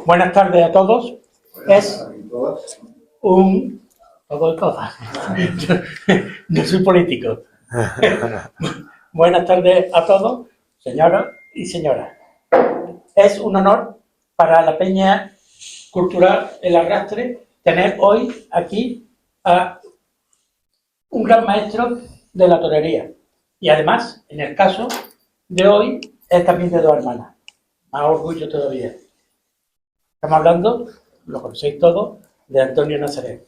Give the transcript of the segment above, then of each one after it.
Buenas tardes a todos. Es un... Todo y todas. No soy político. Buenas tardes a todos, señoras y señoras. Es un honor para la Peña Cultural El Arrastre tener hoy aquí a un gran maestro de la torería. Y además, en el caso de hoy, es también de dos hermanas. Más orgullo todavía. Estamos hablando, lo conocéis todos, de Antonio Nazaret.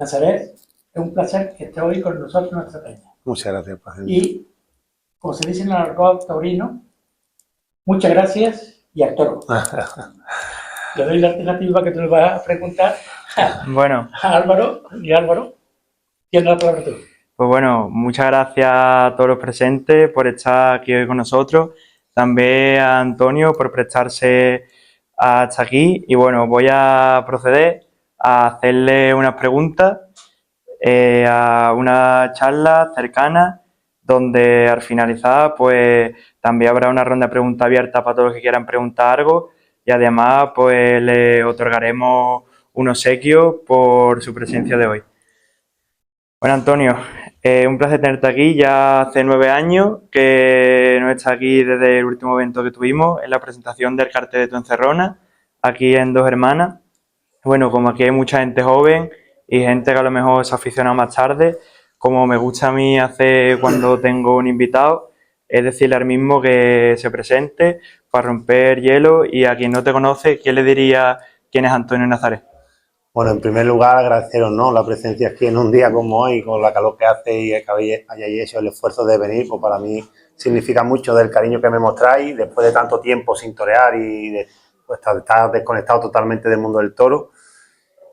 Nazaret, es un placer que esté hoy con nosotros en nuestra peña. Muchas gracias, padre. Y, como se dice en el argot taurino, muchas gracias y al toro. Le doy la alternativa que tú le vas a preguntar Bueno, a Álvaro. Y Álvaro, tienes la palabra tú. pues bueno, muchas gracias a todos los presentes por estar aquí hoy con nosotros. También a Antonio por prestarse hasta aquí. Y bueno, voy a proceder a hacerle unas preguntas a una charla cercana donde al finalizar pues también habrá una ronda de preguntas abiertas para todos los que quieran preguntar algo y además pues le otorgaremos un obsequio por su presencia de hoy. Bueno, Antonio, un placer tenerte aquí. Ya hace 9 años que no estás aquí desde el último evento que tuvimos en la presentación del cartel de Tu Encerrona, aquí en Dos Hermanas. Bueno, como aquí hay mucha gente joven y gente que a lo mejor se aficiona más tarde, como me gusta a mí hacer cuando tengo un invitado, es decirle al mismo que se presente para romper hielo. Y a quien no te conoce, ¿quién le diría quién es Antonio Nazaret? Bueno, en primer lugar, agradeceros, ¿no?, la presencia aquí en un día como hoy, con la calor que hace y que hayáis hecho el esfuerzo de venir, pues para mí significa mucho del cariño que me mostráis después de tanto tiempo sin torear y de pues, estar desconectado totalmente del mundo del toro.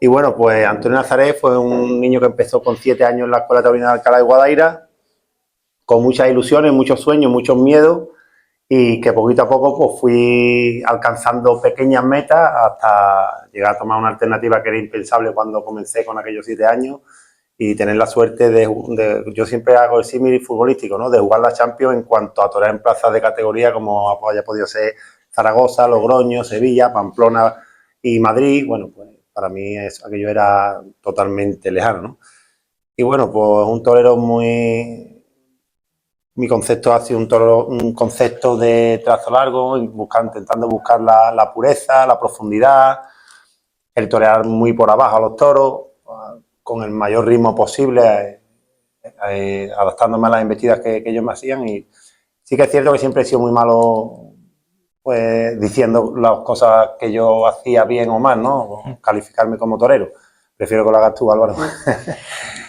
Y bueno, pues Antonio Nazaret fue un niño que empezó con 7 años en la Escuela Taurina de Alcalá de Guadaira, con muchas ilusiones, muchos sueños, muchos miedos, y que poquito a poco pues fui alcanzando pequeñas metas hasta llegar a tomar una alternativa que era impensable cuando comencé con aquellos 7 años y tener la suerte yo siempre hago el símil futbolístico, ¿no?, de jugar la Champions en cuanto a torear en plazas de categoría como haya podido ser Zaragoza, Logroño, Sevilla, Pamplona y Madrid. Bueno, pues para mí aquello era totalmente lejano, ¿no? Y bueno, pues un torero Mi concepto ha sido un concepto de trazo largo, intentando buscar la pureza, la profundidad, el torear muy por abajo a los toros, con el mayor ritmo posible, adaptándome a las embestidas que ellos me hacían. Y sí que es cierto que siempre he sido muy malo pues diciendo las cosas que yo hacía bien o mal, ¿no?, calificarme como torero. Prefiero que lo hagas tú, Álvaro.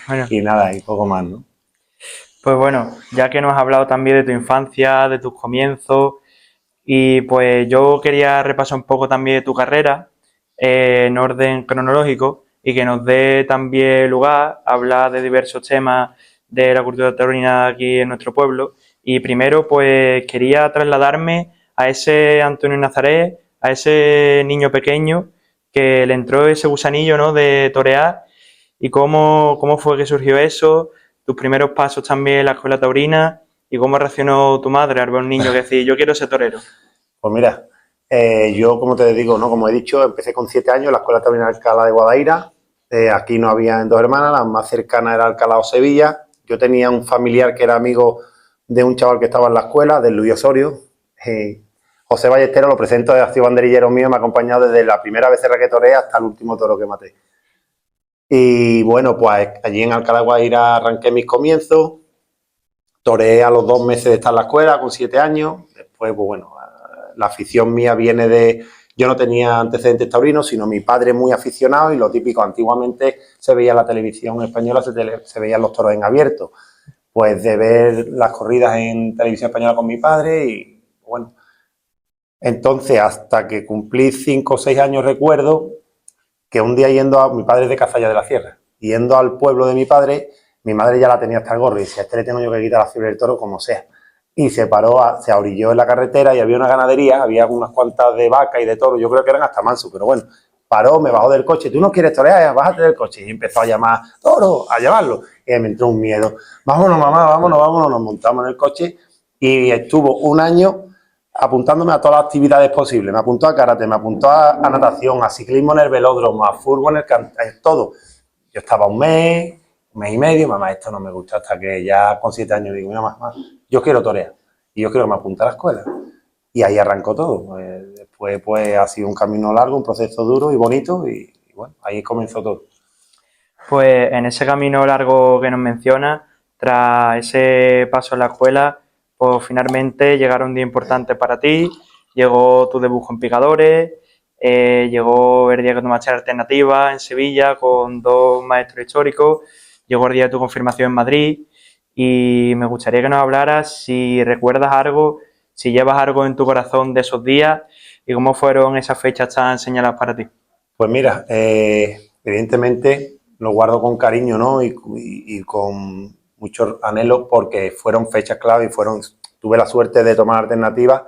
Bueno. Y nada, y poco más, ¿no? Pues bueno, ya que nos has hablado también de tu infancia, de tus comienzos, y pues yo quería repasar un poco también de tu carrera en orden cronológico y que nos dé también lugar a hablar de diversos temas de la cultura taurina aquí en nuestro pueblo. Y primero pues quería trasladarme a ese Antonio Nazaret, a ese niño pequeño que le entró ese gusanillo, ¿no?, de torear, y cómo fue que surgió eso, tus primeros pasos también en la escuela taurina y cómo reaccionó tu madre al ver un niño que decía, yo quiero ser torero. Pues mira, yo como te digo, ¿no?, como he dicho, empecé con 7 años en la Escuela Taurina de Alcalá de Guadaira. Aquí no había en Dos Hermanas, la más cercana era Alcalá o Sevilla. Yo tenía un familiar que era amigo de un chaval que estaba en la escuela, de Luis Osorio. José Ballesteros, lo presento, ha sido banderillero mío, me ha acompañado desde la primera becerra que toreé hasta el último toro que maté. Y bueno, pues allí en Alcalá de Guadaira arranqué mis comienzos, toreé a los 2 meses de estar en la escuela, con 7 años. Después, pues bueno, la afición mía viene de... Yo no tenía antecedentes taurinos, sino mi padre muy aficionado, y lo típico, antiguamente se veía en la televisión española, se veían los toros en abierto. Pues de ver las corridas en televisión española con mi padre y bueno... Entonces, hasta que cumplí 5 o 6 años, recuerdo que un día mi padre es de Cazalla de la Sierra, yendo al pueblo de mi padre, mi madre ya la tenía hasta el gorro y decía, a este le tengo yo que quitar la fiebre del toro como sea. Y se paró, se ahorilló en la carretera y había una ganadería, había unas cuantas de vaca y de toro, yo creo que eran hasta mansos, pero bueno, paró, me bajó del coche, ¿tú no quieres torear? Bájate del coche. Y empezó a llamar, toro, a llevarlo. Y me entró un miedo, vámonos mamá, vámonos, nos montamos en el coche y estuvo un año apuntándome a todas las actividades posibles. Me apuntó a karate, me apuntó a natación, a ciclismo en el velódromo, a fútbol en todo. Yo estaba un mes y medio, mamá, esto no me gusta, hasta que ya con 7 años digo, mira, mamá, yo quiero torear y yo quiero que me apunte a la escuela. Y ahí arrancó todo. Después pues ha sido un camino largo, un proceso duro y bonito y bueno, ahí comenzó todo. Pues en ese camino largo que nos menciona, tras ese paso en la escuela, pues finalmente llegaron un día importante para ti, llegó tu debut en Picadores, llegó el día que tomaste alternativa en Sevilla con 2 maestros históricos, llegó el día de tu confirmación en Madrid y me gustaría que nos hablaras si recuerdas algo, si llevas algo en tu corazón de esos días y cómo fueron esas fechas tan señaladas para ti. Pues mira, evidentemente lo guardo con cariño, ¿no? Y con muchos anhelos porque fueron fechas clave y tuve la suerte de tomar alternativas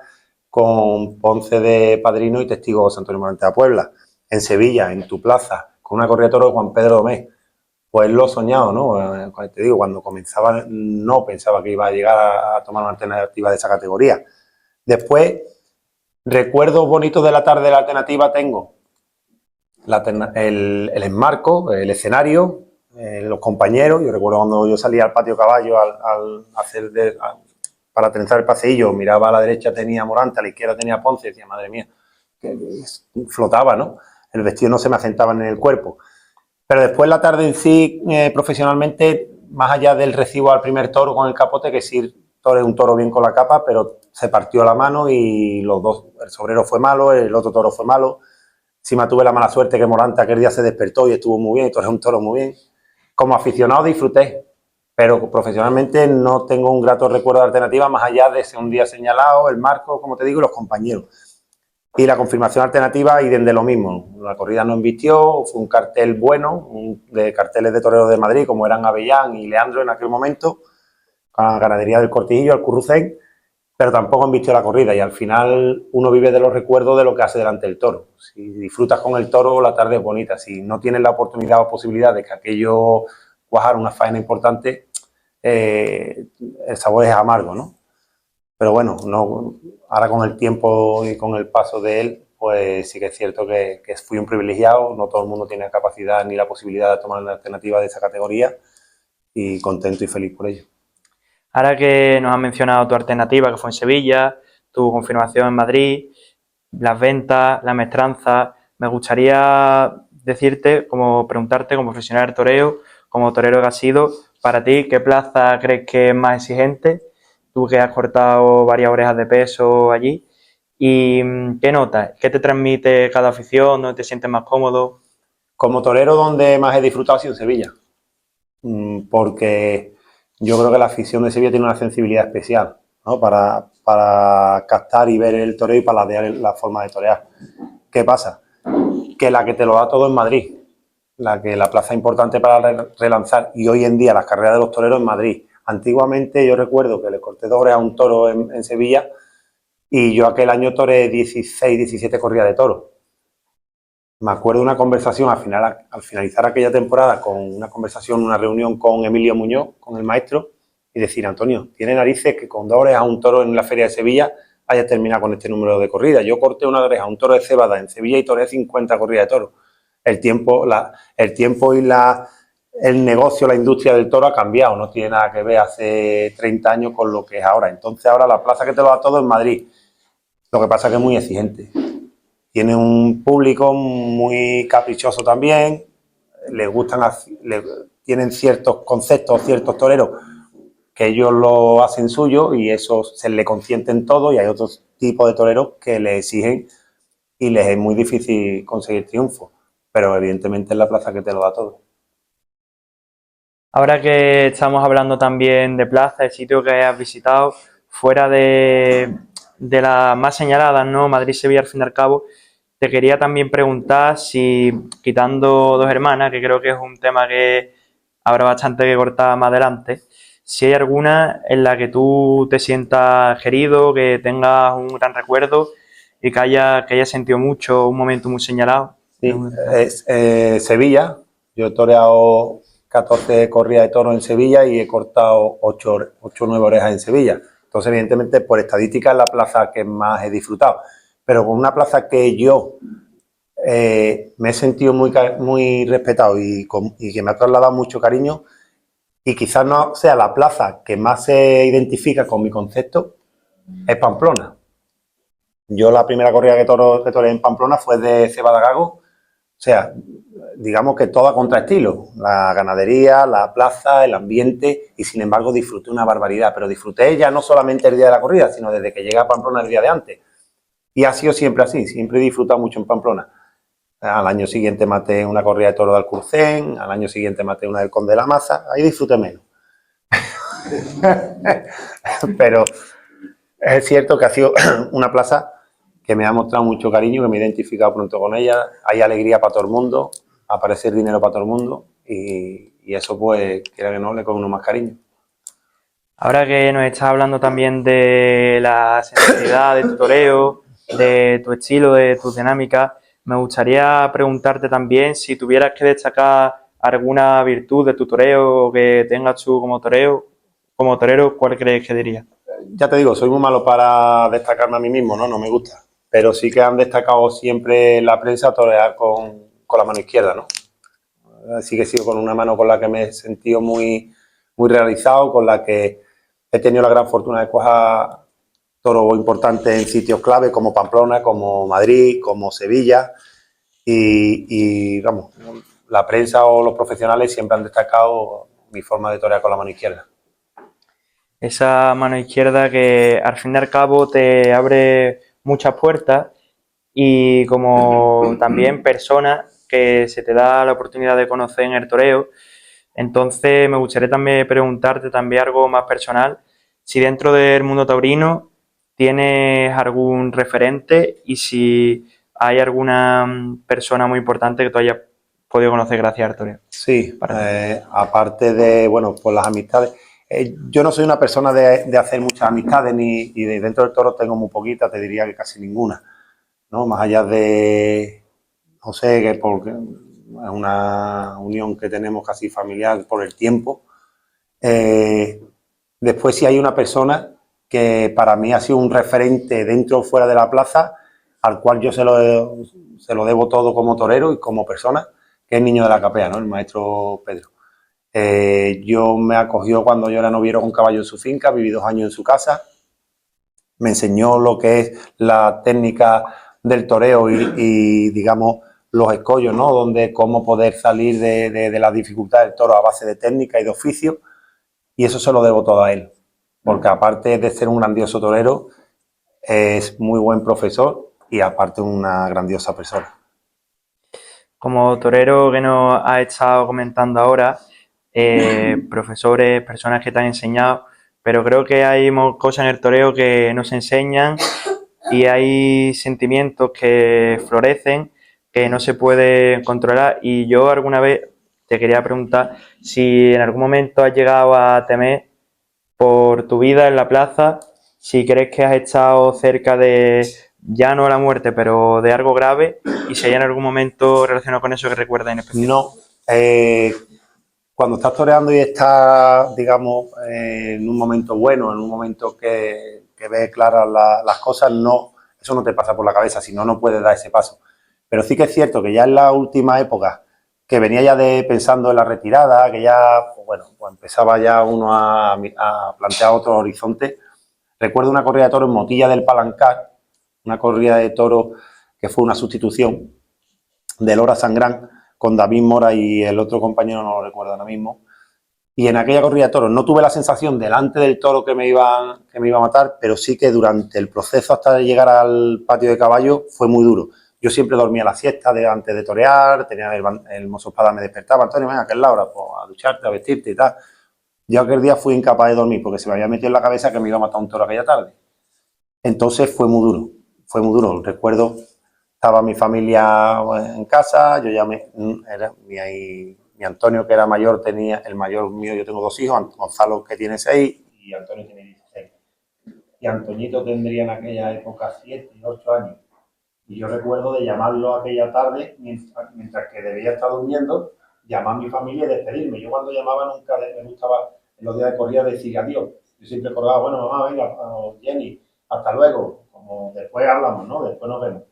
con Ponce de padrino y testigo José Antonio Morante de Puebla, en Sevilla, en tu plaza, con una corrida de toros de Juan Pedro Domé. Pues lo soñado, ¿no? Te digo, cuando comenzaba no pensaba que iba a llegar a tomar una alternativa de esa categoría. Después, recuerdos bonitos de la tarde de la alternativa tengo el enmarco, el escenario, los compañeros. Yo recuerdo cuando yo salía al patio caballo para trenzar el paseillo, miraba a la derecha tenía Morante, a la izquierda tenía Ponce, y decía, madre mía, que flotaba, ¿no? El vestido no se me asentaba en el cuerpo. Pero después la tarde en sí, profesionalmente, más allá del recibo al primer toro con el capote, que sí, toro es un toro bien con la capa, pero se partió la mano y los dos, el sobrero fue malo, el otro toro fue malo. Encima tuve la mala suerte que Morante aquel día se despertó y estuvo muy bien, y toré un toro muy bien. Como aficionado disfruté, pero profesionalmente no tengo un grato recuerdo de alternativa más allá de ese un día señalado, el marco, como te digo, y los compañeros. Y la confirmación alternativa y desde lo mismo. La corrida no invirtió, fue un cartel bueno, de carteles de toreros de Madrid, como eran Avellán y Leandro en aquel momento, con la ganadería del Cortijillo, el Currucén, pero tampoco invirtió la corrida y al final uno vive de los recuerdos de lo que hace delante del toro. Si disfrutas con el toro, la tarde es bonita. Si no tienes la oportunidad o posibilidad de que aquello cuajara una faena importante, el sabor es amargo, ¿no? Pero bueno, no, ahora con el tiempo y con el paso de él, pues sí que es cierto que fui un privilegiado, no todo el mundo tiene la capacidad ni la posibilidad de tomar una alternativa de esa categoría y contento y feliz por ello. Ahora que nos has mencionado tu alternativa, que fue en Sevilla, tu confirmación en Madrid, las ventas, la maestranza, me gustaría decirte, como preguntarte como profesional del toreo, como torero que has sido, para ti, ¿qué plaza crees que es más exigente? Tú que has cortado varias orejas de peso allí. ¿Y qué notas? ¿Qué te transmite cada afición? ¿Dónde te sientes más cómodo? Como torero, donde más he disfrutado ha sido en Sevilla, porque yo creo que la afición de Sevilla tiene una sensibilidad especial, ¿no? Para captar y ver el toreo y paladear la forma de torear. ¿Qué pasa? Que la que te lo da todo es Madrid, la plaza importante para relanzar, y hoy en día las carreras de los toreros en Madrid. Antiguamente yo recuerdo que le corté 2 orejas a un toro en Sevilla y yo aquel año toré 16, 17 corridas de toros. Me acuerdo de una conversación al finalizar aquella temporada, una reunión con Emilio Muñoz, con el maestro, y decir, Antonio, tiene narices que con 2 orejas a un toro en la Feria de Sevilla haya terminado con este número de corridas. Yo corté 1 oreja a un toro de cebada en Sevilla y toré 50 corridas de toros. El tiempo y el negocio, la industria del toro ha cambiado, no tiene nada que ver hace 30 años con lo que es ahora. Entonces ahora la plaza que te lo da todo es Madrid. Lo que pasa es que es muy exigente. Tiene un público muy caprichoso también, tienen ciertos conceptos, ciertos toreros que ellos lo hacen suyo y eso se le consienten todo, y hay otros tipos de toreros que le exigen y les es muy difícil conseguir triunfo, pero evidentemente es la plaza que te lo da todo. Ahora que estamos hablando también de plaza, de sitio que has visitado, fuera de las más señaladas, ¿no? Madrid, Sevilla, al fin y al cabo, te quería también preguntar si, quitando Dos Hermanas, que creo que es un tema que habrá bastante que cortar más adelante, si hay alguna en la que tú te sientas querido, que tengas un gran recuerdo y que hayas sentido mucho, un momento muy señalado. Sí, es Sevilla. Yo he toreado 14 corridas de toros en Sevilla y he cortado 8 o 9 orejas en Sevilla. Entonces, evidentemente, por estadística es la plaza que más he disfrutado. Pero con una plaza que yo me he sentido muy respetado y que me ha trasladado mucho cariño, y quizás no sea la plaza que más se identifica con mi concepto, es Pamplona. Yo la primera corrida que toreé en Pamplona fue de Cebada Gago, o sea, digamos que todo a contraestilo, la ganadería, la plaza, el ambiente, y sin embargo disfruté una barbaridad, pero disfruté ya no solamente el día de la corrida, sino desde que llegué a Pamplona el día de antes. Y ha sido siempre así, siempre he disfrutado mucho en Pamplona. Al año siguiente maté una corrida de toro de Alcurcén, al año siguiente maté una del Conde de la Maza, ahí disfruté menos. Pero es cierto que ha sido una plaza que me ha mostrado mucho cariño, que me he identificado pronto con ella, hay alegría para todo el mundo, aparecer dinero para todo el mundo y eso pues, quiera que no, le coge uno más cariño. Ahora que nos estás hablando también de la sensibilidad de tu toreo, de tu estilo, de tus dinámicas, me gustaría preguntarte también si tuvieras que destacar alguna virtud de tu toreo que tengas tú como torero, ¿cuál crees que dirías? Ya te digo, soy muy malo para destacarme a mí mismo, ¿no? No me gusta. Pero sí que han destacado siempre la prensa torear con la mano izquierda, ¿no? Sí que he sido con una mano con la que me he sentido muy realizado, con la que he tenido la gran fortuna de cuajar toros importantes en sitios clave como Pamplona, como Madrid, como Sevilla y vamos, la prensa o los profesionales siempre han destacado mi forma de torear con la mano izquierda. Esa mano izquierda que al fin y al cabo te abre muchas puertas y como también persona que se te da la oportunidad de conocer en el toreo. Entonces me gustaría también preguntarte también algo más personal, si dentro del mundo taurino tienes algún referente y si hay alguna persona muy importante que tú hayas podido conocer gracias al toreo. Sí, aparte de, bueno, pues las amistades. Yo no soy una persona de hacer muchas amistades y dentro del toro tengo muy poquitas, te diría que casi ninguna, ¿no? Más allá de José, que porque es una unión que tenemos casi familiar por el tiempo. Después sí hay una persona que para mí ha sido un referente dentro o fuera de la plaza, al cual yo se lo debo todo como torero y como persona, que es Niño de la Capea, ¿no? El maestro Pedro. Yo me acogió cuando yo era noviero con caballo en su finca, viví 2 años en su casa, me enseñó lo que es la técnica del toreo y digamos, los escollos, ¿no? Donde cómo poder salir de la dificultad del toro a base de técnica y de oficio, y eso se lo debo todo a él, porque aparte de ser un grandioso torero, es muy buen profesor y aparte una grandiosa persona. Como torero que nos ha estado comentando ahora, profesores, personas que te han enseñado, pero creo que hay cosas en el toreo que nos enseñan y hay sentimientos que florecen que no se puede controlar y yo alguna vez te quería preguntar si en algún momento has llegado a temer por tu vida en la plaza, si crees que has estado cerca de, ya no la muerte, pero de algo grave y si hay en algún momento relacionado con eso que recuerdas en especial. No, cuando estás toreando y estás, digamos, en un momento bueno, en un momento que ves claras las cosas, no, eso no te pasa por la cabeza, si no, no puedes dar ese paso. Pero sí que es cierto que ya en la última época, que venía ya pensando en la retirada, que ya, pues bueno, pues empezaba ya uno a plantear otro horizonte. Recuerdo una corrida de toros en Motilla del Palancar, una corrida de toros que fue una sustitución de Lora Sangrán con David Mora y el otro compañero, no lo recuerdo ahora mismo. Y en aquella corrida de toros no tuve la sensación delante del toro que me iba a matar, pero sí que durante el proceso hasta llegar al patio de caballo fue muy duro. Yo siempre dormía la siesta antes de torear, tenía el mozo espada me despertaba, Antonio, venga, que es la hora, pues a ducharte, a vestirte y tal. Yo aquel día fui incapaz de dormir porque se me había metido en la cabeza que me iba a matar un toro aquella tarde. Entonces fue muy duro. Recuerdo, estaba mi familia en casa, yo ya mi Antonio, que era mayor, tenía el mayor mío, yo tengo 2 hijos, Gonzalo, que tiene 6, y Antonio tiene 16. Y Antoñito tendría en aquella época 7 y 8 años. Y yo recuerdo de llamarlo aquella tarde, mientras que debía estar durmiendo, llamar a mi familia y despedirme. Yo cuando llamaba nunca me gustaba en los días de corrida decir adiós. Yo siempre acordaba, bueno, mamá, venga, o Jenny, hasta luego, como después hablamos, ¿no? Después nos vemos.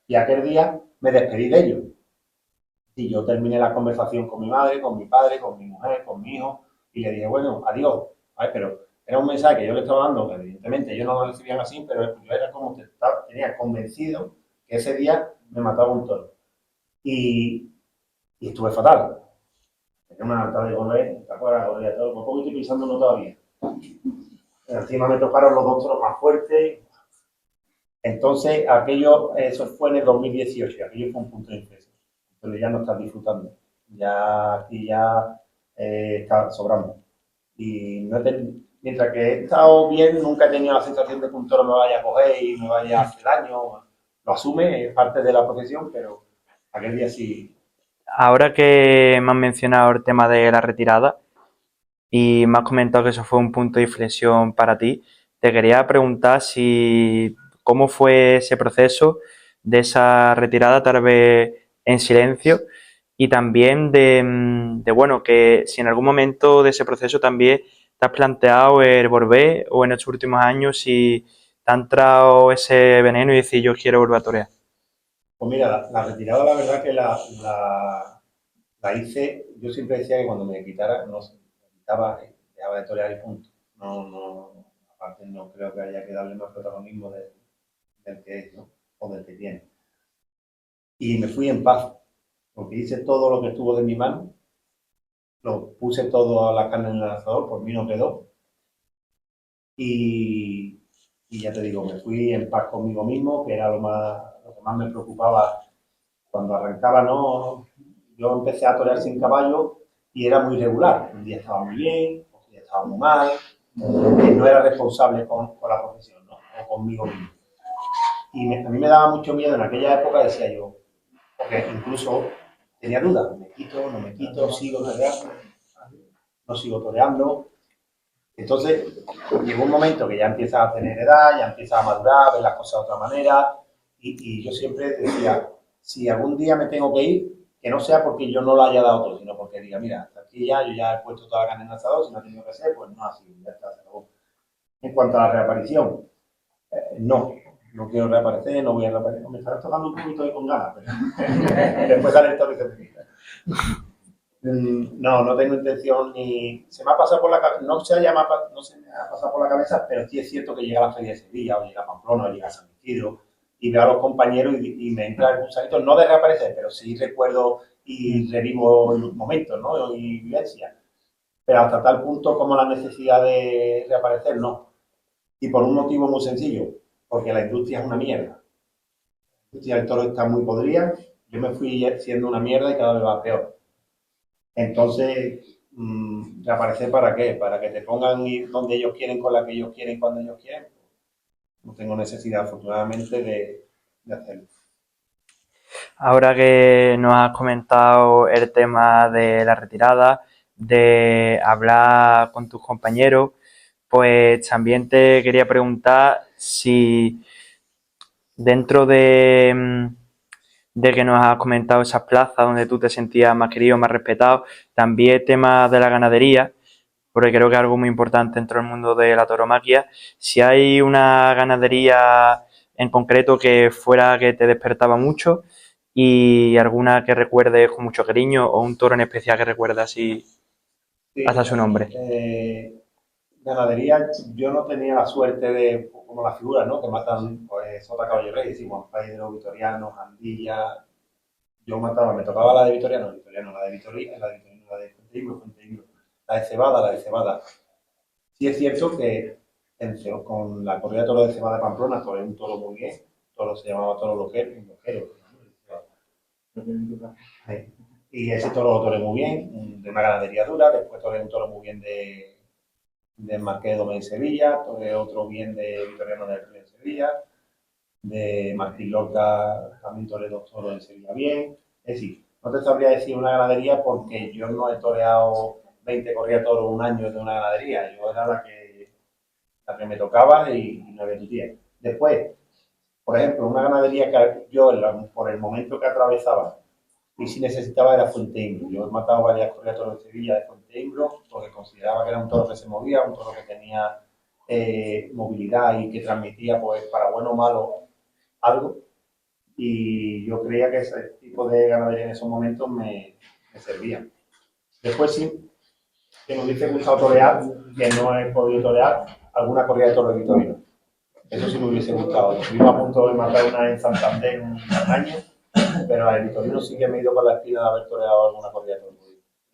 Y aquel día me despedí de ellos. Y yo terminé la conversación con mi madre, con mi padre, con mi mujer, con mi hijo, y le dije, bueno, adiós. Ay, pero era un mensaje que yo le estaba dando, que evidentemente ellos no lo recibían así, pero yo era como que tenía convencido que ese día me mataba un toro. Y, y estuve fatal. Tenía una alta de volver, ¿te acuerdas? Por poco estoy pisándolo todavía. Encima me tocaron los dos toros más fuertes. Entonces, eso fue en el 2018, aquello fue un punto de inflexión. Pero ya no estás disfrutando. Ya aquí ya está sobrando. Y mientras que he estado bien, nunca he tenido la sensación de que un toro me vaya a coger y me vaya a hacer daño. Lo asume, es parte de la profesión, pero aquel día sí. Ahora que me has mencionado el tema de la retirada y me has comentado que eso fue un punto de inflexión para ti, te quería preguntar si cómo fue ese proceso de esa retirada, tal vez en silencio, y también bueno, que si en algún momento de ese proceso también te has planteado el volver o en estos últimos años si te ha entrado ese veneno y decir yo quiero volver a torear. Pues mira, la retirada, la verdad que la hice, yo siempre decía que cuando me quitara, no sé, me quitaba, dejaba de torear y punto. Aparte no creo que haya que darle más protagonismo del que es, ¿no? O del que tiene. Y me fui en paz, porque hice todo lo que estuvo de mi mano, lo puse todo a la carne en el asador, por mí no quedó. Y, y ya te digo, me fui en paz conmigo mismo, que era lo que más me preocupaba cuando arrancaba, ¿no? Yo empecé a torear sin caballo y era muy regular. Un día estaba muy bien, otro día estaba muy mal, no era responsable con la profesión, ¿no? O conmigo mismo. A mí me daba mucho miedo en aquella época, decía yo, porque incluso tenía dudas, me quito, no me quito, sigo toreando, no sigo toreando. Entonces llegó un momento que ya empiezas a tener edad, ya empiezas a madurar, ver las cosas de otra manera, y yo siempre decía, si algún día me tengo que ir, que no sea porque yo no lo haya dado todo, sino porque diga, mira, hasta aquí ya, yo ya he puesto toda la carne en el asador, si no ha tenido que ser, pues no ha sido, ya está, se acabó. En cuanto a la reaparición, no quiero reaparecer, no voy a reaparecer, me estarás tocando un poquito de con ganas, pero después sale el toro y se me quita. No, no tengo intención ni. Se me ha pasado por la cabeza, no se me ha pasado por la cabeza, pero sí es cierto que llega a la Feria de Sevilla, o llega a Pamplona, o llega a San Isidro, y veo a los compañeros y me entra el gusanito, no de reaparecer, pero sí recuerdo y revivo los momentos, ¿no? Y vivencias. Pero hasta tal punto como la necesidad de reaparecer, no. Y por un motivo muy sencillo, porque la industria es una mierda. La industria del toro está muy podrida, yo me fui siendo una mierda y cada vez va peor. Entonces, ¿reaparecer para qué? Para que te pongan ir donde ellos quieren, con la que ellos quieren, cuando ellos quieren. No tengo necesidad, afortunadamente, de hacerlo. Ahora que nos has comentado el tema de la retirada, de hablar con tus compañeros, pues también te quería preguntar si dentro de que nos has comentado esas plazas donde tú te sentías más querido, más respetado, también el tema de la ganadería, porque creo que es algo muy importante dentro del mundo de la tauromaquia. Si hay una ganadería en concreto que fuera que te despertaba mucho y alguna que recuerdes con mucho cariño o un toro en especial que recuerdes así Sí, hasta su nombre. ganadería, yo no tenía la suerte de, como las figuras, ¿no? Que matan pues, Sota Caballo Rey, decimos, Pedro, Vitoriano, Andilla. Yo mataba, me tocaba la de Vitoriano, la de Vitoriano, la de Fuente la de Cebada, la de Cebada. Sí es cierto que con la corrida de toro de Cebada de Pamplona, toré un toro muy bien, toro se llamaba toro loquero, sí. Y ese toro lo toré muy bien, de una ganadería dura, después toré un toro muy bien de Marqués de Domé en Sevilla, toré otro bien de Vitoriano del Río en Sevilla, de Martín Lorca también toré dos toros en Sevilla bien. Es decir, no te sabría decir una ganadería porque yo no he toreado 20 corridas de toros un año de una ganadería, yo era la que me tocaba y no había tu tía. Después, por ejemplo, una ganadería que yo, por el momento que atravesaba, y si necesitaba era Fuenteimbro. Yo he matado varias corridas de toros de Sevilla de Fuenteimbro porque consideraba que era un toro que se movía, un toro que tenía movilidad y que transmitía, pues, para bueno o malo, algo. Y yo creía que ese tipo de ganadería en esos momentos me servían. Después sí, que me hubiese gustado torear, que no he podido torear, alguna corrida de toro de Vitorino. Eso sí me hubiese gustado. Estuvimos a punto de matar una en Santander un año, pero a Vitorino sí que me he ido con la espina de haber toreado alguna corrida de toro.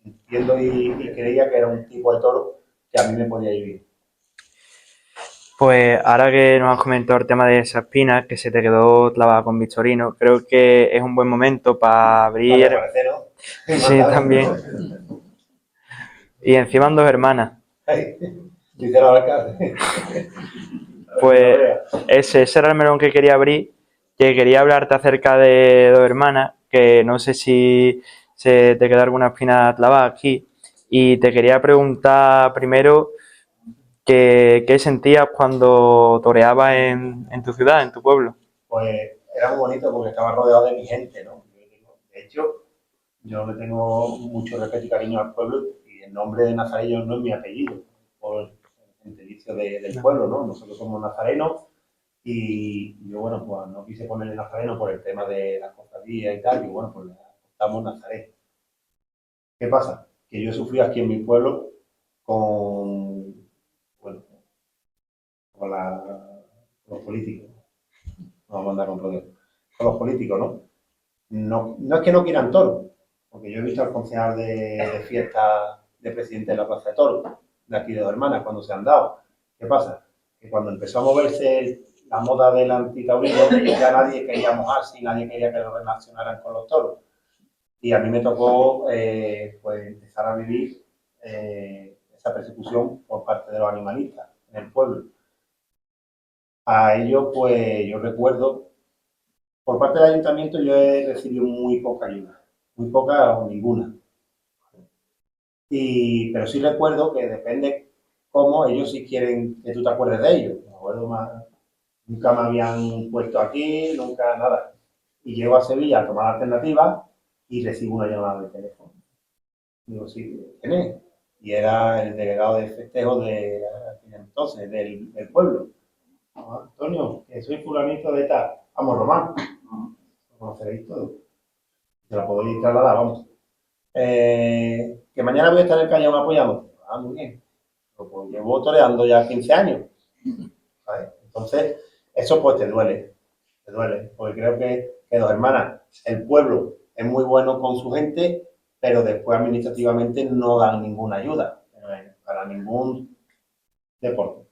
Entiendo y creía que era un tipo de toro que a mí me podía ir bien. Pues ahora que nos has comentado el tema de esa espina que se te quedó clavada con Victorino, creo que es un buen momento para abrir. Vale, parece, ¿no? Sí, también. Y encima dos hermanas. Dice la alcalde. Pues ese era el melón que quería abrir, que quería hablarte acerca de dos hermanas, que no sé si se te queda alguna espina clavada aquí. Y te quería preguntar primero qué sentías cuando toreabas en tu ciudad, en tu pueblo. Pues era muy bonito porque estaba rodeado de mi gente, ¿no? De hecho, yo le tengo mucho respeto y cariño al pueblo y el nombre de Nazareño no es mi apellido, por el gentilicio del pueblo, ¿no? Nosotros somos nazarenos y yo, bueno, pues no quise ponerle nazareno por el tema de la cofradía y tal, y bueno, pues le adoptamos Nazaret. ¿Qué pasa? Que yo sufrí aquí en mi pueblo con, bueno, con los políticos, no vamos a andar con rodeo, con los políticos, ¿no? No es que no quieran toros, porque yo he visto al concejal de fiesta de presidente de la Plaza de Toros, de aquí de Dos Hermanas, cuando se han dado. ¿Qué pasa? Que cuando empezó a moverse la moda del antitaurino, ya nadie quería mojarse y nadie quería que lo relacionaran con los toros. Y a mí me tocó pues empezar a vivir esa persecución por parte de los animalistas en el pueblo. A ello, pues yo recuerdo, por parte del ayuntamiento yo he recibido muy poca ayuda, muy poca o ninguna. Pero sí recuerdo que depende cómo ellos sí quieren que tú te acuerdes de ellos. Me acuerdo más, nunca me habían puesto aquí, nunca nada. Y llego a Sevilla a tomar alternativas y recibo una llamada de teléfono. Digo, sí, ¿quién es? Y era el delegado de festejo de entonces, del pueblo. Ah, Antonio, que soy fulanito de tal. Vamos, Román. Lo conoceréis todo. Se la podéis trasladar, vamos. Que mañana voy a estar en el cañón apoyando. Ah, muy bien. Pues llevo toreando ya 15 años. ¿Sabes? Entonces, eso pues te duele, porque creo que Dos Hermanas, el pueblo es muy bueno con su gente, pero después administrativamente no dan ninguna ayuda para ningún deporte.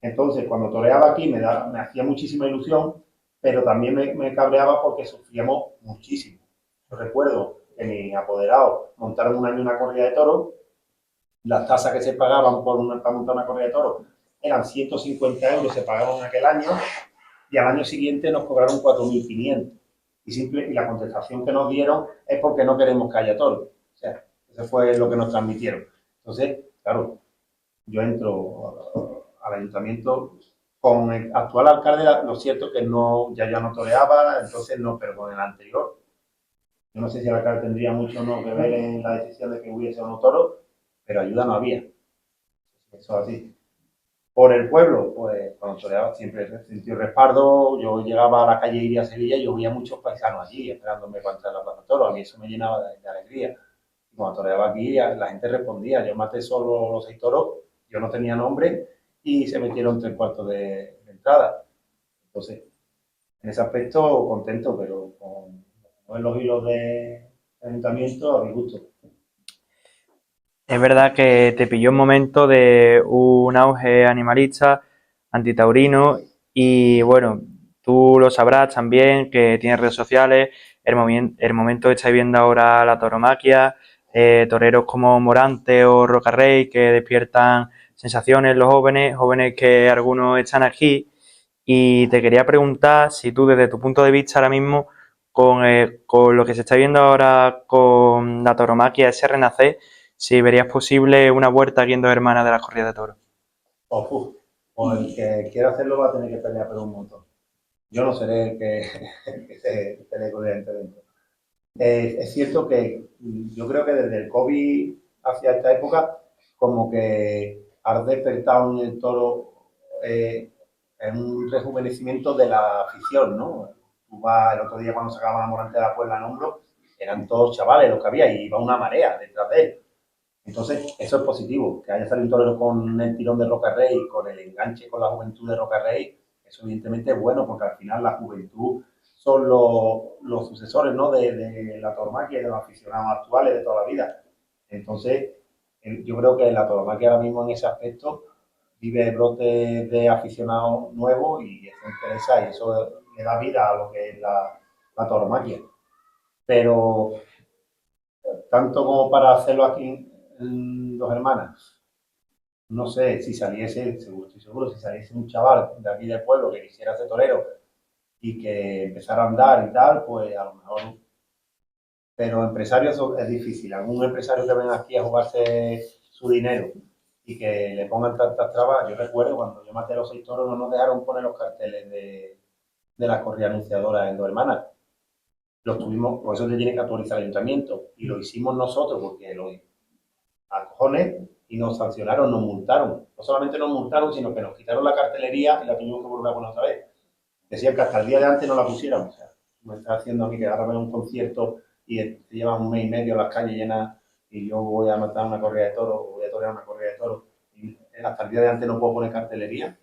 Entonces, cuando toreaba aquí me hacía muchísima ilusión, pero también me cabreaba porque sufríamos muchísimo. Yo recuerdo que mis apoderados montaron un año una corrida de toros, las tasas que se pagaban para montar una corrida de toros eran 150 euros, se pagaban en aquel año, y al año siguiente nos cobraron 4.500. Y la contestación que nos dieron es porque no queremos que haya toros. O sea, eso fue lo que nos transmitieron. Entonces, claro, yo entro al ayuntamiento con el actual alcalde, lo cierto que no, ya no toreaba, entonces no, pero con el anterior. Yo no sé si el alcalde tendría mucho o no que ver en la decisión de que hubiese o no toros, pero ayuda no había. Eso así. Por el pueblo, pues cuando toreaba siempre sentí respaldo. Yo llegaba a la calle Iria a Sevilla y yo veía muchos paisanos allí esperándome para entrar a la Plaza de Toros. A mí eso me llenaba de alegría. Y cuando toreaba aquí, la gente respondía. Yo maté solo los 6 toros, yo no tenía nombre y se metieron 3 cuartos de entrada. Entonces, en ese aspecto, contento, pero con los hilos de ayuntamiento a mi gusto. Es verdad que te pilló un momento de un auge animalista, antitaurino, y bueno, tú lo sabrás también que tienes redes sociales, el momento que estáis viendo ahora la tauromaquia, toreros como Morante o Rocarrey que despiertan sensaciones en los jóvenes, jóvenes que algunos están aquí, y te quería preguntar si tú desde tu punto de vista ahora mismo, con lo que se está viendo ahora con la tauromaquia, ese renacer, si verías posible una vuelta aquí en Dos Hermanas de las corridas de toros. O el que quiera hacerlo va a tener que pelear por un montón. Yo no seré el que se pelee con el dentro. Es cierto que yo creo que desde el COVID hacia esta época, como que ha despertado en el toro es un rejuvenecimiento de la afición, ¿no? Tú vas, el otro día cuando sacaban a Morante de la Puebla en hombro, eran todos chavales los que había y iba una marea detrás de él. Entonces, eso es positivo, que haya salido un torero con el tirón de Rocarrey, con el enganche con la juventud de Rocarrey, eso evidentemente es bueno, porque al final la juventud son los sucesores, ¿no? de la tauromaquia y de los aficionados actuales de toda la vida. Entonces, yo creo que la tauromaquia ahora mismo en ese aspecto vive brotes de aficionados nuevos y eso interesa y eso le da vida a lo que es la tauromaquia. Pero tanto como para hacerlo aquí en Dos Hermanas, no sé, si saliese, seguro, estoy seguro, si saliese un chaval de aquí del pueblo que quisiera ser torero y que empezara a andar y tal, pues a lo mejor. Pero empresarios es difícil. Algún empresario que venga aquí a jugarse su dinero y que le pongan tantas trabas. Yo recuerdo cuando yo maté a los 6 toros, no nos dejaron poner los carteles de la corrida anunciadora en Dos Hermanas. Los tuvimos, por eso te tiene que autorizar el ayuntamiento. Y lo hicimos nosotros porque lo a cojones y nos sancionaron, nos multaron. No solamente nos multaron, sino que nos quitaron la cartelería y la tuvimos que volver a poner otra vez. Decían que hasta el día de antes no la pusiéramos. O sea, me está haciendo a mí que ahora veo un concierto y te llevan un mes y medio las calles llenas y yo voy a matar una corrida de toros o voy a torear una corrida de toros y hasta el día de antes no puedo poner cartelería.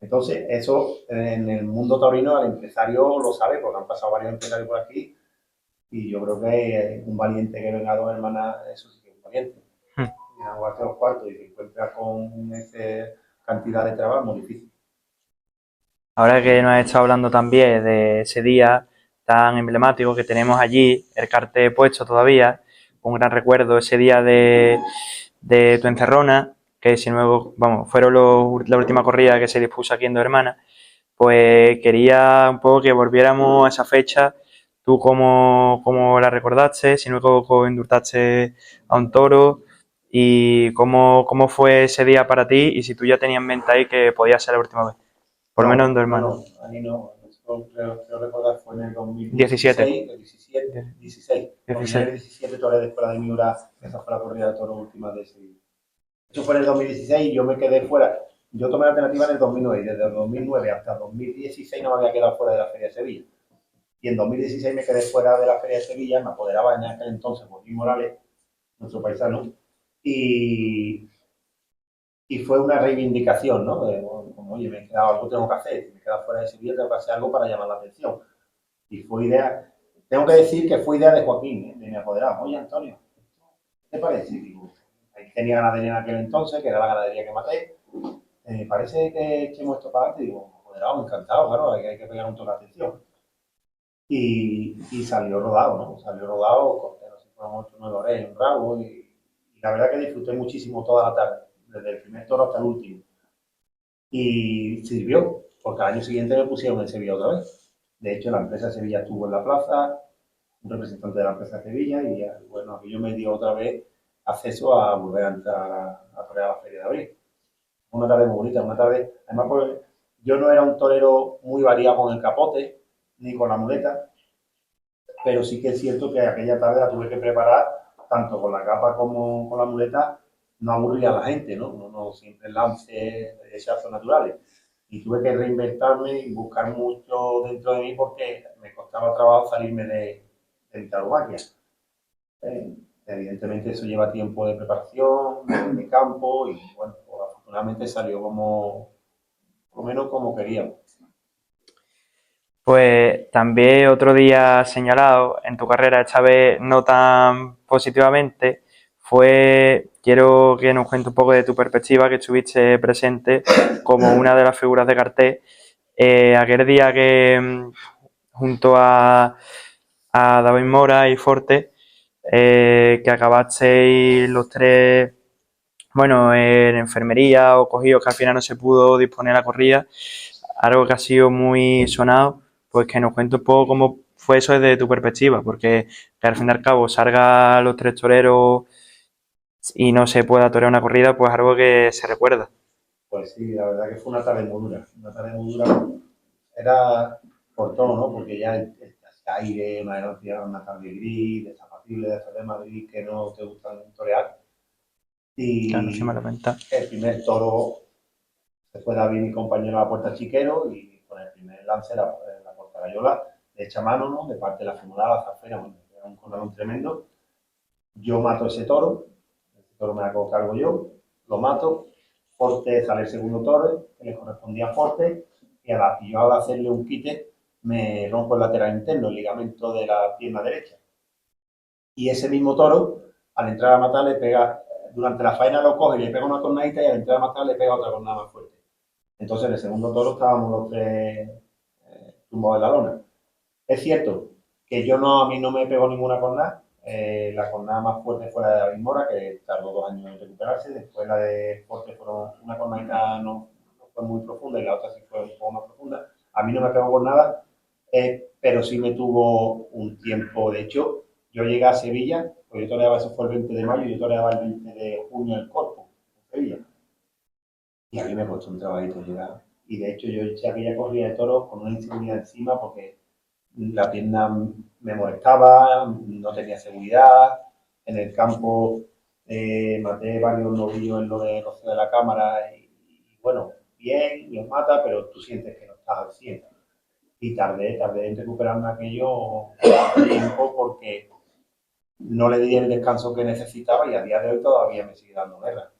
Entonces, eso en el mundo taurino al empresario lo sabe porque han pasado varios empresarios por aquí y yo creo que un valiente que venga a Dos Hermanas, eso sí que es un valiente. Y a jugarte los cuartos y te encuentras con esa cantidad de trabajo muy difícil. Ahora que nos has estado hablando también de ese día tan emblemático que tenemos allí, el cartel puesto todavía, un gran recuerdo, ese día de tu encerrona, que si luego, vamos, fueron la última corrida que se dispuso aquí en Dos Hermanas, pues quería un poco que volviéramos a esa fecha, tú cómo la recordaste, si luego indultaste a un toro y cómo fue ese día para ti y si tú ya tenías en mente ahí que podía ser la última vez. Por lo menos en Dos Hermanas. No, ahí no. Esto creo recordar fue en el 17. 2016, el 17, 16. Porque ya en el 17 toré de Escuela de Miura, esa fue la corrida de toros última de ese. Eso fue en el 2016 y yo me quedé fuera. Yo tomé la alternativa en el 2009 y desde el 2009 hasta el 2016 no me había quedado fuera de la Feria de Sevilla. Y en 2016 me quedé fuera de la Feria de Sevilla, me apoderaba en aquel entonces Joaquín Morales, nuestro paisano, y, y fue una reivindicación, ¿no? Como, oye, me he quedado, algo tengo que hacer, si me he quedado fuera de Sevilla, tengo que hacer algo para llamar la atención. Y fue idea, tengo que decir que fue idea de Joaquín, de mi apoderado. Oye, Antonio, ¿qué te parece? Digo, ahí tenía ganadería en aquel entonces, que era la ganadería que maté. Parece que echemos esto para adelante. Digo, apoderado, encantado, claro, hay que pegar un toque de atención. Y salió rodado, ¿no? Salió rodado, corté, no sé, fueron 8 o 9 horas en un rabo y la verdad que disfruté muchísimo toda la tarde, desde el primer toro hasta el último. Y sirvió, porque al año siguiente me pusieron en Sevilla otra vez. De hecho, la empresa de Sevilla estuvo en la plaza, un representante de la empresa de Sevilla, y bueno, aquello me dio otra vez acceso a volver a entrar a torear la Feria de Abril. Una tarde muy bonita, una tarde, además, pues, yo no era un torero muy variado con el capote, ni con la muleta, pero sí que es cierto que aquella tarde la tuve que preparar, tanto con la capa como con la muleta, no aburría a la gente, ¿no? No siempre lance de echazos naturales. Y tuve que reinventarme y buscar mucho dentro de mí porque me costaba trabajo salirme de mi tauromaquia. Evidentemente eso lleva tiempo de preparación, de campo y bueno, pues, afortunadamente salió como, por lo menos como queríamos. Pues también otro día señalado en tu carrera, esta vez no tan positivamente, quiero que nos cuentes un poco de tu perspectiva, que estuviste presente como una de las figuras de cartel, aquel día que junto a David Mora y Forte, que acabasteis los tres, bueno, en enfermería o cogidos, que al final no se pudo disponer la corrida, algo que ha sido muy sonado, pues que nos cuente un poco cómo fue eso desde tu perspectiva, porque que al fin y al cabo salga los tres toreros y no se pueda torear una corrida, pues algo que se recuerda. Pues sí, la verdad que fue una tarde muy dura. Una tarde muy dura. Era por todo, ¿no? Porque ya el aire, una tarde gris, desapatible, de de Madrid que no te gustan torear. Claro, encima Y de la venta. el primer toro Se fue David, mi compañero, a la puerta chiquero y con el primer lance, la puerta gallola, de hecha mano, ¿no? De parte de la fumulada, zafera, bueno, era un corralón tremendo. Yo mato ese toro me hago cargo yo, lo mato, Forte sale el segundo toro, que le correspondía a Forte, y yo al hacerle un quite me rompo el lateral interno, el ligamento de la pierna derecha. Y ese mismo toro, al entrar a matar, le pega, durante la faena lo coge y le pega una cornadita y al entrar a matar le pega otra cornada más fuerte. Entonces en el segundo toro estábamos los tres tumbados en la lona. Es cierto que a mí no me pegó ninguna cornada. La cornada más fuerte fue la de David Mora, que tardó 2 años en recuperarse. Después la de Forte fueron una cornada no fue muy profunda y la otra sí fue un poco más profunda. A mí no me pegó con nada, pero sí me tuvo un tiempo. De hecho, yo llegué a Sevilla, pues yo toreaba, eso fue el 20 de mayo, yo toreaba el 20 de junio el Corpo, en Sevilla. Y a mí me costó un trabajito llegar. Y de hecho yo eché aquella corrida de toros con una inseguridad encima porque la pierna me molestaba, no tenía seguridad. En el campo maté varios novillos en lo de Rocío de la Cámara y bueno, bien, los mata, pero tú sientes que no estás al 100. Y tardé en recuperarme aquello tiempo porque no le di el descanso que necesitaba y a día de hoy todavía me sigue dando guerra.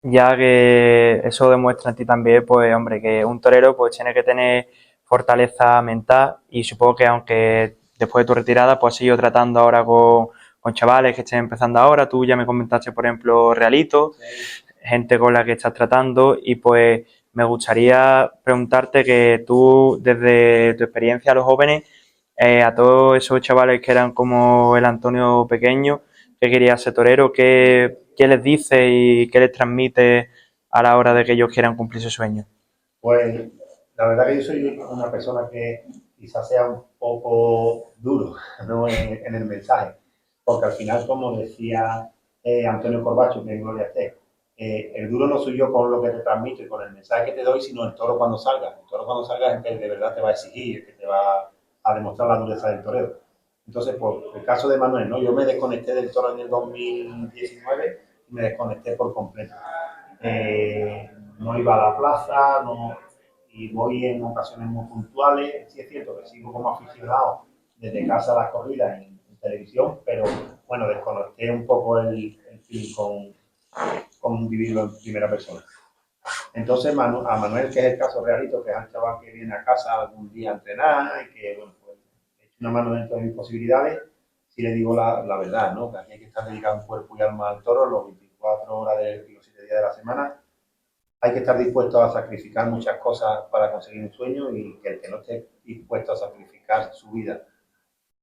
Ya que eso demuestra en ti también, pues hombre, que un torero pues tiene que tener fortaleza mental y supongo que aunque después de tu retirada pues has seguido tratando ahora con chavales que estén empezando ahora, tú ya me comentaste por ejemplo Realito, gente con la que estás tratando y pues me gustaría preguntarte que tú desde tu experiencia a los jóvenes, a todos esos chavales que eran como el Antonio pequeño, que quería ser torero, ¿qué les dice y qué les transmite a la hora de que ellos quieran cumplir su sueño? Pues la verdad que yo soy una persona que quizás sea un poco duro, ¿no? en el mensaje, porque al final, como decía Antonio Corbacho, que en Gloria esté, el duro no soy yo con lo que te transmito y con el mensaje que te doy, sino el toro cuando salga. El toro cuando salga es el que de verdad te va a exigir, el que te va a demostrar la dureza del torero. Entonces, pues, el caso de Manuel, ¿no? Yo me desconecté del toro en el 2019 y me desconecté por completo. No iba a la plaza, no, y voy en ocasiones muy puntuales. Sí es cierto que sigo como aficionado desde casa a las corridas en televisión, pero bueno, desconecté un poco el film con vivirlo en primera persona. Entonces, a Manuel, que es el caso realito, que es el chaval que viene a casa algún día a entrenar y que, bueno, pues, he hecho una mano dentro de mis posibilidades, si le digo la verdad, ¿no? Que aquí hay que estar dedicado en cuerpo y alma al toro los 24 horas y los 7 días de la semana. Hay que estar dispuesto a sacrificar muchas cosas para conseguir un sueño y que el que no esté dispuesto a sacrificar su vida,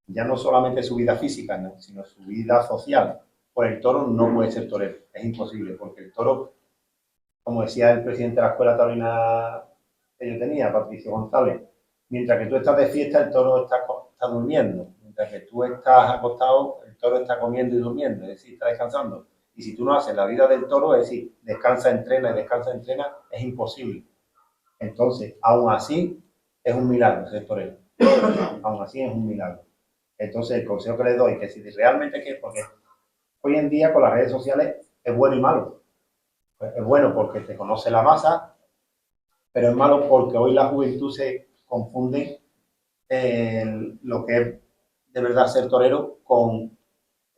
ya no solamente su vida física, ¿no? Sino su vida social, pues el toro no puede ser torero, es imposible, porque el toro, como decía el presidente de la escuela taurina que yo tenía, Patricio González, mientras que tú estás de fiesta, el toro está durmiendo, mientras que tú estás acostado, el toro está comiendo y durmiendo, es decir, está descansando. Y si tú no haces la vida del toro, es decir, descansa, entrena, es imposible. Entonces, aún así, es un milagro ser torero. Aún así es un milagro. Entonces, el consejo que les doy, que si realmente quieres, porque hoy en día con las redes sociales es bueno y malo. Pues es bueno porque te conoce la masa, pero es malo porque hoy la juventud se confunde lo que es de verdad ser torero con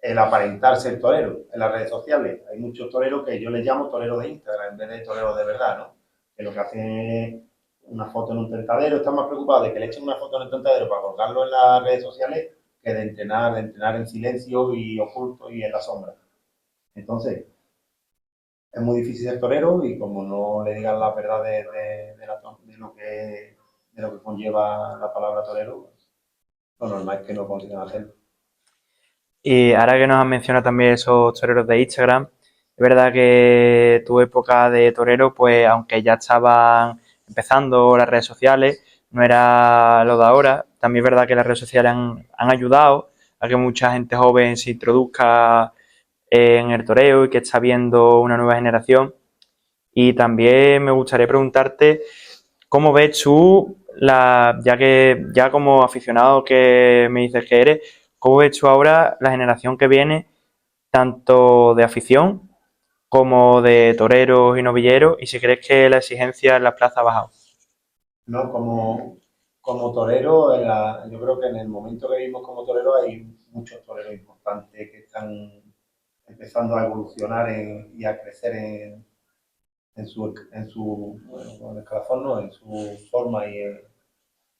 el aparentar ser torero en las redes sociales. Hay muchos toreros que yo les llamo toreros de Instagram en vez de toreros de verdad, ¿no? Que lo que hacen es una foto en un tentadero, están más preocupados de que le echen una foto en el tentadero para colgarlo en las redes sociales que de entrenar en silencio y oculto y en la sombra. Entonces, es muy difícil ser torero y como no le digan la verdad de lo que conlleva la palabra torero, lo normal es que no consigan hacerlo. Y ahora que nos has mencionado también esos toreros de Instagram, es verdad que tu época de torero, pues aunque ya estaban empezando las redes sociales, no era lo de ahora. También es verdad que las redes sociales han ayudado a que mucha gente joven se introduzca en el toreo y que está viendo una nueva generación. Y también me gustaría preguntarte cómo ves tú, ya como aficionado que me dices que eres, cómo ves tú ahora la generación que viene, tanto de afición como de toreros y novilleros, y si crees que la exigencia en la plaza ha bajado. No, como torero, yo creo que en el momento que vivimos como torero hay muchos toreros importantes que están empezando a evolucionar y a crecer bueno, en escalafón, ¿no? En su forma y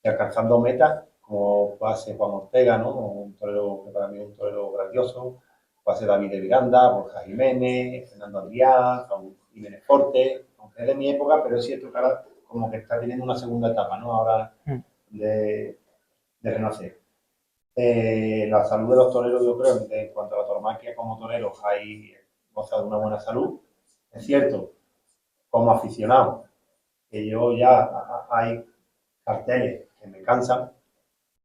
alcanzando metas, como puede ser Juan Ortega, ¿no? Un torero que para mí es un torero grandioso, puede ser David de Miranda, Borja Jiménez, Fernando Adrià, Raúl Jiménez Forte, aunque es de mi época, pero es cierto que ahora como que está teniendo una segunda etapa, ¿no? Ahora de renacer. La salud de los toreros, yo creo, en cuanto a la tauromaquia como toreros, hay goza de una buena salud. Es cierto, como aficionado, que yo ya hay carteles que me cansan,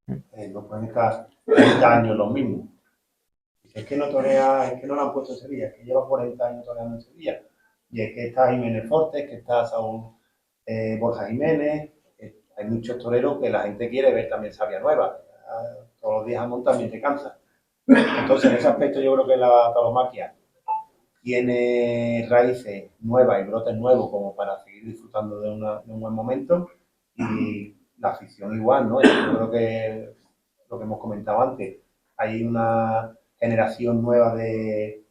no pueden estar 30 años los mismos. Es que no torea, es que no lo han puesto en Sevilla, es que lleva 40 años toreando en Sevilla. Y es que está Jiménez Fortes, que está Saúl Borja Jiménez, hay muchos toreros que la gente quiere ver también sabia nueva. Todos los días jamón también te cansa. Entonces, en ese aspecto yo creo que la tauromaquia tiene raíces nuevas y brotes nuevos como para seguir disfrutando de un buen momento y la afición igual, ¿no? Yo creo que lo que hemos comentado antes, hay una generación nueva de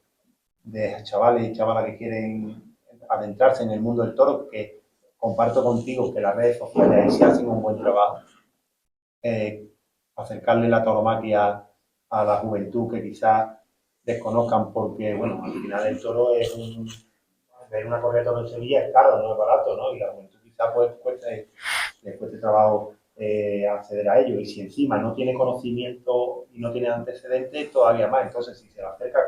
chavales y chavalas que quieren adentrarse en el mundo del toro, que comparto contigo que las redes sociales ahí sí hacen un buen trabajo. Acercarle la tauromaquia a la juventud que quizás desconozcan porque, bueno, al final el toro es ver una corrida de toro en Sevilla es caro, no es barato, ¿no? Y la juventud quizás pues les cueste trabajo acceder a ello. Y si encima no tiene conocimiento y no tiene antecedentes, todavía más. Entonces, si se lo acerca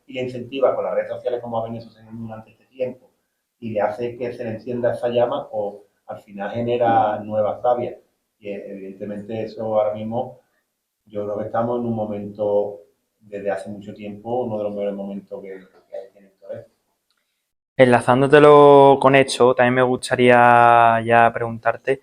y le incentiva con las redes sociales como ha venido sucediendo durante este tiempo y le hace que se le encienda esa llama, o al final genera nuevas sabias. Y evidentemente eso ahora mismo yo creo que estamos en un momento, desde hace mucho tiempo, uno de los mejores momentos que hay en el toreo. Enlazándotelo con esto, también me gustaría ya preguntarte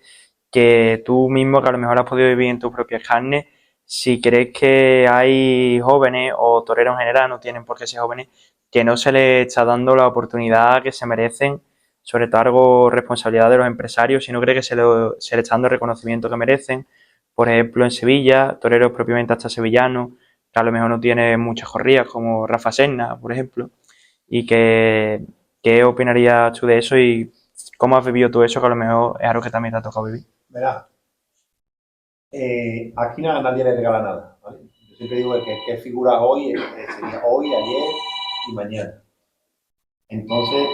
que tú mismo, que a lo mejor has podido vivir en tus propias carnes, si crees que hay jóvenes o toreros en general, no tienen por qué ser jóvenes, que no se les está dando la oportunidad que se merecen, sobre todo algo responsabilidad de los empresarios, si no crees que se les está dando el reconocimiento que merecen. Por ejemplo, en Sevilla, toreros propiamente hasta sevillanos, que a lo mejor no tienen muchas corridas, como Rafa Serna, por ejemplo, y que ¿qué opinarías tú de eso y cómo has vivido tú eso, que a lo mejor es algo que también te ha tocado vivir? Verá, aquí nadie le regala nada, ¿vale? Yo siempre digo que figuras hoy, sería hoy, ayer y mañana. Entonces,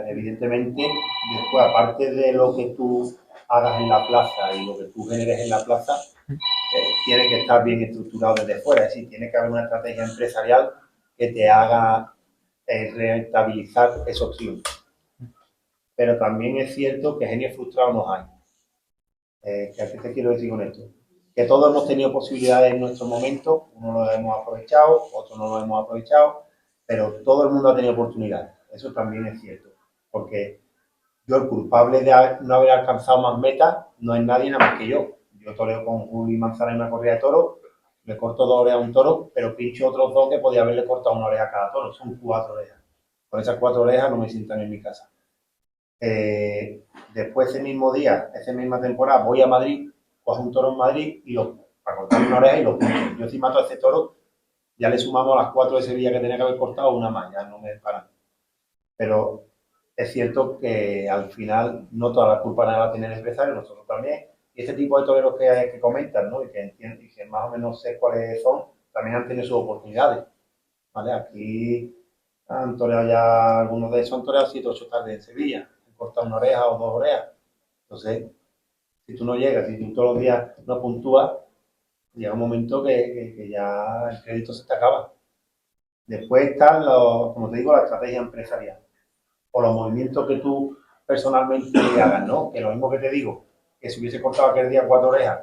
evidentemente, después, aparte de lo que tú hagas en la plaza y lo que tú generes en la plaza, tiene que estar bien estructurado desde fuera, es decir, tiene que haber una estrategia empresarial que te haga rentabilizar esos triunfos. Pero también es cierto que genios frustrados nos hay. ¿Qué te quiero decir con esto? Que todos hemos tenido posibilidades en nuestro momento, uno lo hemos aprovechado, otros no lo hemos aprovechado, pero todo el mundo ha tenido oportunidades. Eso también es cierto, porque yo el culpable de no haber alcanzado más metas no es nadie nada más que yo. Yo toreo con Juli Manzana en una corrida de toros, le corto 2 orejas a un toro, pero pincho otros 2 que podía haberle cortado 1 oreja a cada toro, son 4 orejas. Con esas 4 orejas no me sientan en mi casa. Después ese mismo día, esa misma temporada, voy a Madrid, cojo un toro en Madrid y para cortar 1 oreja y lo pincho. Yo si mato a ese toro, ya le sumamos las 4 de Sevilla que tenía que haber cortado, una más, ya no me paran. Pero es cierto que al final no toda la culpa la tiene el empresario, nosotros también. Y este tipo de toreros que comentan, ¿no? Y que más o menos sé cuáles son, también han tenido sus oportunidades. ¿Vale? Aquí han toreado ya, algunos de esos han toreado 7 o 8 tardes en Sevilla, han cortado 1 oreja o 2 orejas. Entonces, si tú no llegas, si tú todos los días no puntúas, llega un momento que ya el crédito se te acaba. Después están, como te digo, la estrategia empresarial o los movimientos que tú personalmente hagas, ¿no? Que lo mismo que te digo, que si hubiese cortado aquel día 4 orejas,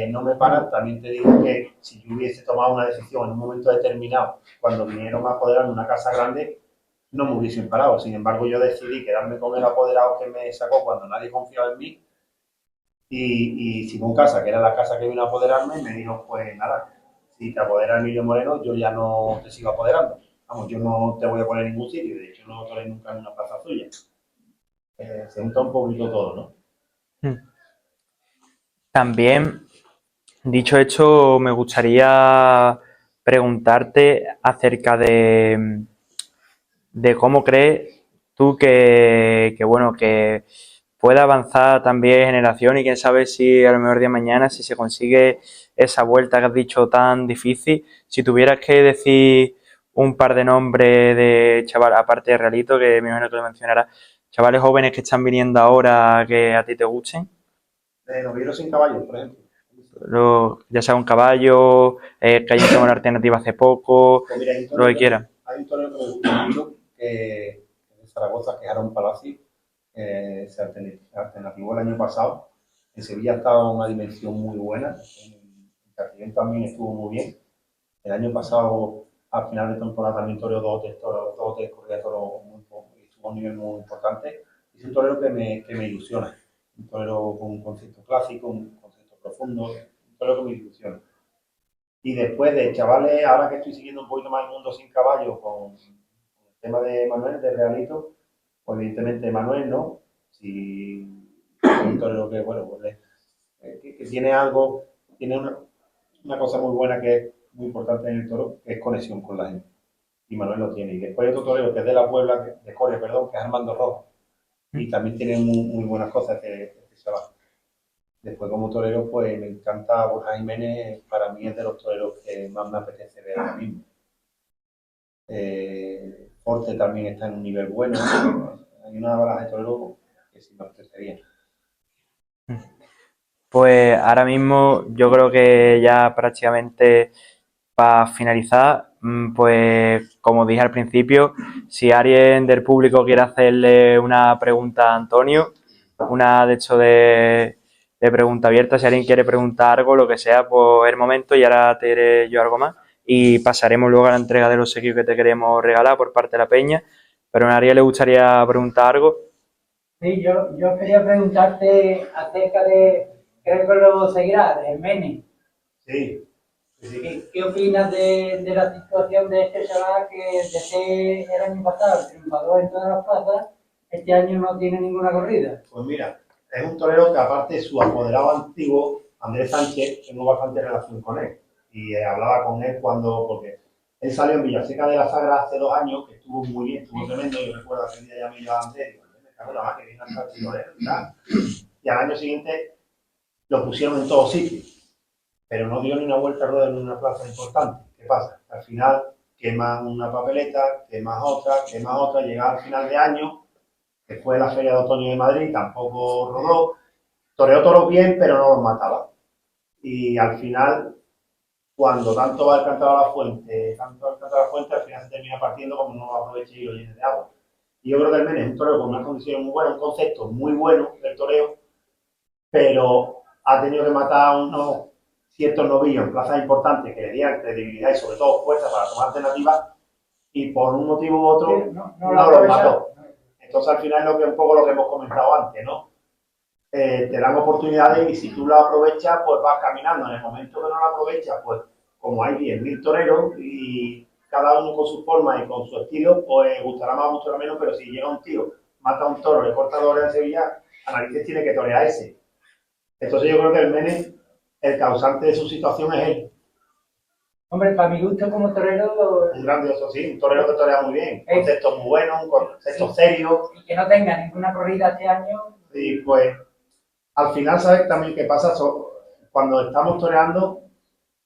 no me paran, también te digo que si yo hubiese tomado una decisión en un momento determinado, cuando vinieron a apoderarme una casa grande, no me hubiesen parado. Sin embargo, yo decidí quedarme con el apoderado que me sacó cuando nadie confiaba en mí y Simón Casa, que era la casa que vino a apoderarme, me dijo, pues nada, si te apodera Emilio Moreno, yo ya no te sigo apoderando. vamos, yo no te voy a poner en ningún sitio, de hecho no toreé nunca en una plaza suya. Se junta un poquito todo, ¿no? También, dicho esto, me gustaría preguntarte acerca de cómo crees tú bueno, que pueda avanzar también generación y quién sabe si a lo mejor de mañana, si se consigue esa vuelta que has dicho tan difícil, si tuvieras que decir un par de nombres de chaval, aparte de Realito, que me imagino que lo mencionarás, chavales jóvenes que están viniendo ahora que a ti te gusten, Novilleros sin caballos, por ejemplo. ya sea un caballo, que haya tomado una alternativa hace poco, Pues mira, hay un lo que torero, quieras. hay un torero que me gusta mucho, que es de Zaragoza, que es Aaron Palazzi, se alternativó el año pasado. En Sevilla estaba en una dimensión muy buena, en Cartagena también estuvo muy bien. El año pasado, al final de temporada, también toreó dos tres corridas de toros, estuvo a un nivel muy importante. Es un torero que me ilusiona, un torero con un concepto clásico, un concepto profundo, un torero que me ilusiona. Y después de chavales, ahora que estoy siguiendo un poquito más el mundo sin caballo con el tema de Manuel, de Realito, pues evidentemente Manuel, ¿no? Si es un torero que, bueno, pues, que tiene algo, tiene una cosa muy buena que es muy importante en el toro, que es conexión con la gente. Y Manuel lo tiene. Y después hay otro torero que es de la Puebla, de Coria, perdón, que es Armando Rojo. Y también tiene muy buenas cosas que se va. Después como torero, pues me encanta Borja Jiménez, para mí es de los toreros que más me apetece ver ahora mismo. Forte también está en un nivel bueno. Hay una baraja de toreros que sí me apetecería. Pues ahora mismo yo creo que ya prácticamente para finalizar, pues como dije al principio, si alguien del público quiere hacerle una pregunta a Antonio, una de hecho de pregunta abierta, si alguien quiere preguntar algo, lo que sea, pues es el momento y ahora te diré yo algo más y pasaremos luego a la entrega de los obsequios que te queremos regalar por parte de la peña. Pero a alguien le gustaría preguntar algo. Sí, yo quería preguntarte acerca de, creo que lo seguirá, de Mene. Sí, sí. ¿Qué opinas de la situación de este chaval que desde el año pasado triunfador en todas las plazas, este año no tiene ninguna corrida? Pues mira, es un torero que aparte su apoderado antiguo, Andrés Sánchez, tengo bastante relación con él. Y hablaba con él porque él salió en Villaseca de la Sagra hace 2 años, que estuvo muy bien, estuvo tremendo. Yo recuerdo que el día ya me llevaba Andrés, y digo, me cago en la máquina, que viene hasta el torero y tal. Y al año siguiente lo pusieron en todos sitios, pero no dio ni una vuelta a rueda en una plaza importante. ¿Qué pasa? Al final quemas una papeleta, quemas otra, llega al final de año, que fue la Feria de Otoño de Madrid, tampoco rodó, toreó toros bien, pero no los mataba. Y al final, cuando tanto va el cantado a la fuente, al final se termina partiendo como no lo aproveche y lo llene de agua. Y yo creo que el Mene es un torero con unas condiciones muy buenas, un concepto muy bueno del toreo, pero ha tenido que matar a unos ciertos novillos en plazas importantes que le dieran credibilidad y sobre todo fuerza para tomar alternativas, y por un motivo u otro no los mató. Entonces al final es un poco lo que hemos comentado antes, ¿no? Te dan oportunidades y si tú la aprovechas, pues vas caminando. En el momento que no la aprovechas, pues como hay 10.000 toreros y cada uno con su forma y con su estilo, pues gustará más o gustará menos, pero si llega un tío, mata a un toro, le corta la en Sevilla, a narices tiene que torear ese. Entonces yo creo que el Mene, el causante de su situación es él. Hombre, para mi gusto como torero... Un grandioso, sí, un torero que torea muy bien, un concepto muy bueno, un concepto serio. Y que no tenga ninguna corrida este año. Y pues al final, ¿sabes también qué pasa? Cuando estamos toreando,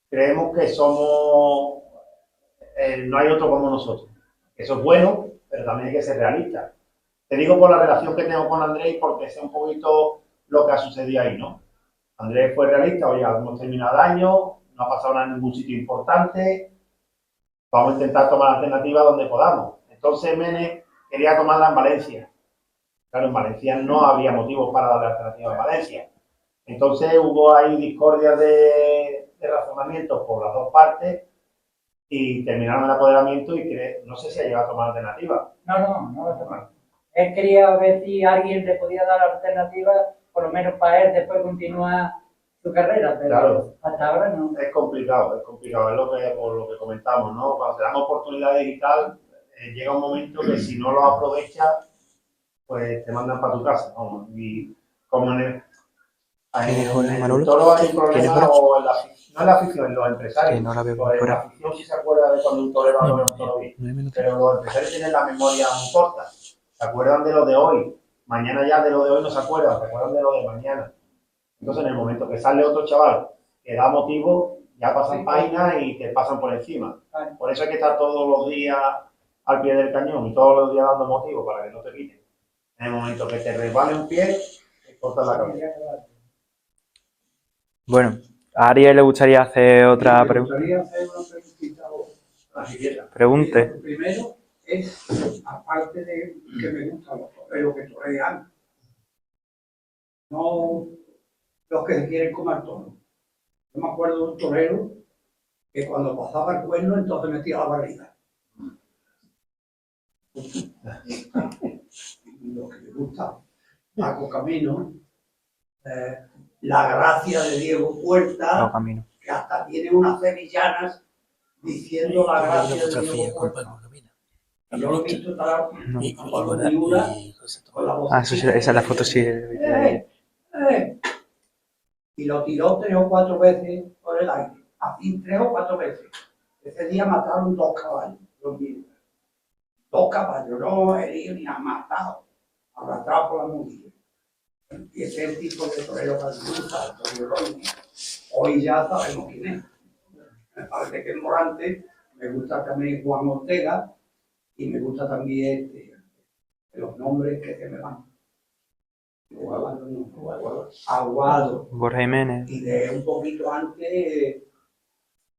creemos que somos, no hay otro como nosotros. Eso es bueno, pero también hay que ser realista. Te digo por la relación que tengo con Andrés y porque sé un poquito lo que ha sucedido ahí, ¿no? Andrés fue realista, oye, hemos terminado el año, no ha pasado nada en ningún sitio importante, vamos a intentar tomar alternativas donde podamos. Entonces Mene quería tomarla en Valencia. Claro, en Valencia no había motivos para darle alternativa en Valencia. Entonces hubo ahí discordias de razonamientos por las dos partes y terminaron el apoderamiento y no sé si ha llegado a tomar alternativa. No lo tomó. Él quería ver si alguien le podía dar alternativa, por lo menos para él después continuar su carrera, pero Claro. hasta ahora no. Es complicado, es lo que, por lo que comentamos, ¿no? Cuando te dan oportunidades y tal, llega un momento que si no lo aprovechas, pues te mandan para tu casa, ¿no? Y como en el toro hay un problema, o en la, no en la afición, en los empresarios. Pues en la afición sí se acuerda de cuando un torero no ve un toro bien, pero los empresarios tienen la memoria muy corta. Se acuerdan de lo de hoy, mañana ya de lo de hoy no se acuerdan, se acuerdan de lo de mañana. Entonces, en el momento que sale otro chaval que da motivo, ya pasan páginas y te pasan por encima. Por eso hay que estar todos los días al pie del cañón y todos los días dando motivo para que no te quiten. En el momento que te resbale un pie, te cortas la cabeza. Bueno, a Ariel le gustaría hacer otra pregunta. Me gustaría hacer una preguntita a vos. Pregunte. Lo primero es, aparte de que me gustan los toreros que torean, no los que se quieren comer toro. Yo me acuerdo de un torero que cuando pasaba el cuerno, entonces metía la barriga. Lo que me gusta, Paco Camino, la gracia de Diego Puerta, que hasta tiene unas sevillanas diciendo la gracia de Diego Puerta. Yo lo he visto estar con la voz. Ah, esa es la foto, sí. Y lo tiró 3 o 4 veces por el aire. Así 3 o 4 veces. Ese día mataron 2 caballos. 2 caballos, no heridos ni han matado. Arrastrado por la mujer. Y ese es el tipo de torero que me gusta, el torero Rodríguez. Hoy ya sabemos quién es. Me parece que es Morante. Me gusta también Juan Ortega. Y me gusta también los nombres que se me van. Aguado. Borja Jiménez. Y de un poquito antes,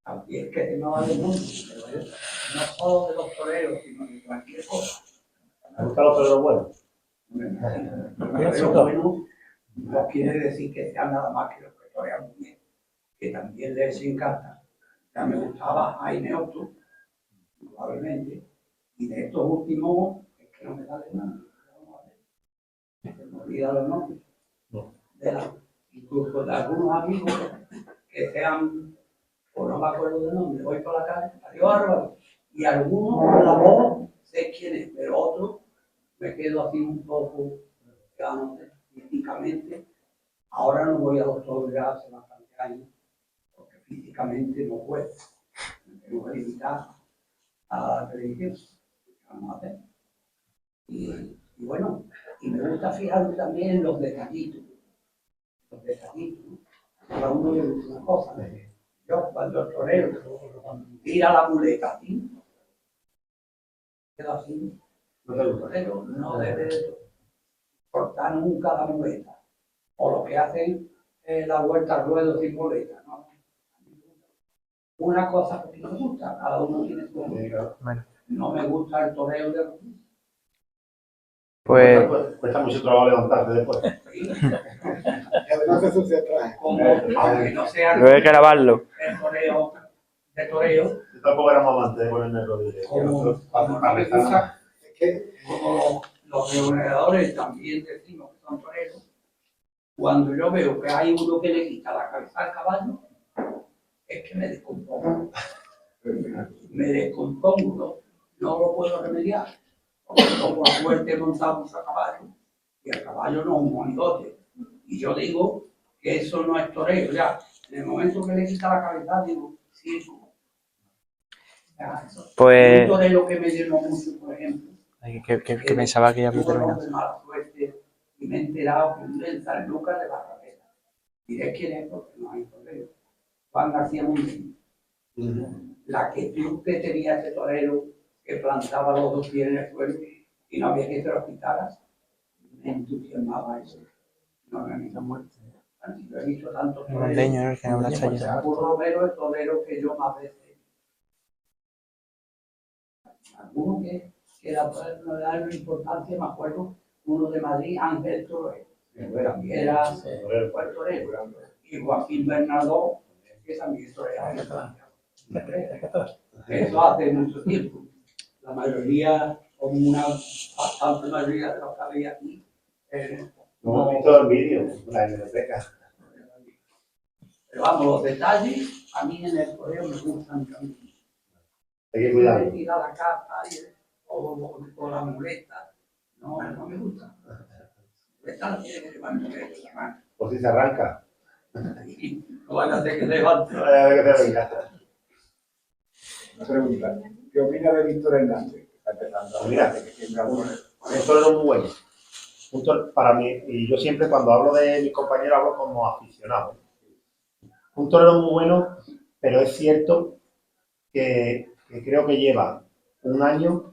también que se me va del mundo. Pero no solo de los toreros, sino de cualquier cosa. ¿Me gustan los toreros buenos? Los buenos no quiere decir que sean nada más que los que torean muy bien, que también les encanta. Ya me gustaba Jaime Otto, probablemente. Y de estos últimos, es que no me sale nada. Se me olvidan los nombres. Incluso de algunos amigos que sean, o no me acuerdo del nombre, voy por la calle, adiós Álvaro. Y algunos con la voz sé quién es, pero otros me quedo así un poco, ya no sé, físicamente. Ahora no voy a los toros ya hace bastantes años, porque físicamente no puedo. Me tengo que limitar a la televisión. Vamos a hacer. Y bueno, y me gusta fijarme también en los detallitos. Los detallitos, ¿no? Cada uno le gusta una cosa. Yo, cuando el torero tira la muleta así, queda así, el torero no debe cortar nunca la muleta. O lo que hacen es la vuelta al ruedo sin muleta, ¿no? Una cosa que no me gusta, cada uno tiene su gusto. No me gusta el toreo de los. Pues Cuesta mucho trabajo levantarse después. Aunque no sea luego hay que grabarlo. el toreo de toreo, Yo tampoco éramos amantes de ponerme rodillas. como no me gusta, es que como los remuneradores también decimos que son toreros, cuando yo veo que hay uno que le quita la cabeza al caballo, es que me descompongo. Me descompongo, no lo puedo remediar. Porque como la suerte montamos a caballo, y el caballo no es un monigote. Y yo digo que eso no es toreo, ya. En el momento que le quita la cabeza, digo, circo. Pues Un torero que me llenó mucho, por ejemplo. que pensaba que ya había terminado. De mala suerte, y me he enterado que un del San Lucas de Barrabeta. Diré quién es porque no hay torero. Juan García Muñoz. La que tú que tenía ese torero que plantaba los 2 pies en el suelo y no había que se los quitaras, me entusiasmaba eso. No me han muerte. Yo he visto tantos toreros. Romero es el torero que yo más veces. Algunos que no le dan importancia, me acuerdo, uno de Madrid, Ángel Torres, también era el torero. Y Joaquín Bernardo, que también es torero. Eso hace mucho tiempo. La mayoría, como una bastante mayoría de los que había aquí. No hemos visto el vídeo, la biblioteca. Pero vamos, los detalles a mí en el toreo me gustan también. Hay que cuidarlo. Tirar la capa o la muleta, no me gusta. La tiene que llevar muleta, la mano. Por si se arranca. No van a hacer que levante. No vaya a ver que te venga. Una pregunta. ¿Qué opina de Víctor Hernández? Está empezando a Mira, esto es muy bueno. Para mí, y yo siempre cuando hablo de mis compañeros hablo como aficionado. Un torero muy bueno, pero es cierto que creo que lleva un año,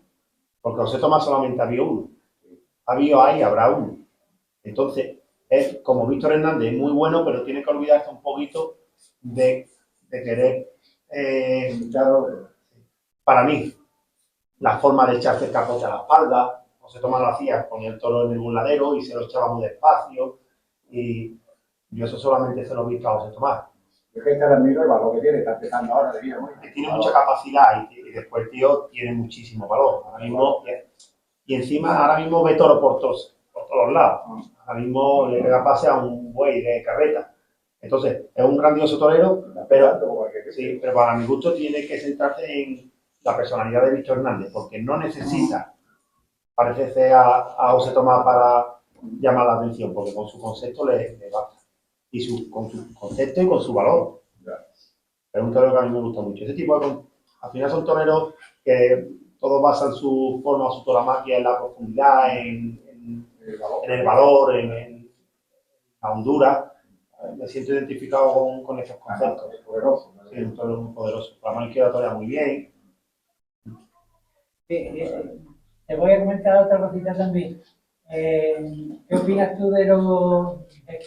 porque José Tomás solamente ha habido uno. Ha habido ahí, habrá uno. Entonces, es como Víctor Hernández es muy bueno, pero tiene que olvidarse un poquito de querer, claro, para mí, la forma de echarse el capote a la espalda. José Tomás lo hacía, ponía el toro en el burladero y se lo echaba muy despacio. Y yo eso solamente se lo he visto a José Tomás. Es que este admiro el valor que tiene, está empezando ahora de vida, Que tiene mucha capacidad y después el tío tiene muchísimo valor. Ahora mismo, y encima ahora mismo ve toro por todos lados. Ahora mismo le pega pase a un buey de carreta. Entonces, es un grandioso torero, pero, sí, pero para mi gusto tiene que centrarse en la personalidad de Víctor Hernández, porque no necesita parecerse a José Tomás para llamar la atención, porque con su concepto le basta. Y con su concepto y con su valor. Es un torero que a mí me gusta mucho. Ese tipo al final son toreros que todos basan su forma, su tauromaquia en la profundidad, en el valor, en la hondura. Me siento identificado con esos conceptos. Es poderoso. Sí, un torero muy poderoso. Por la mano izquierda torea muy bien. Te voy a comentar otra cosita también. ¿Qué opinas tú de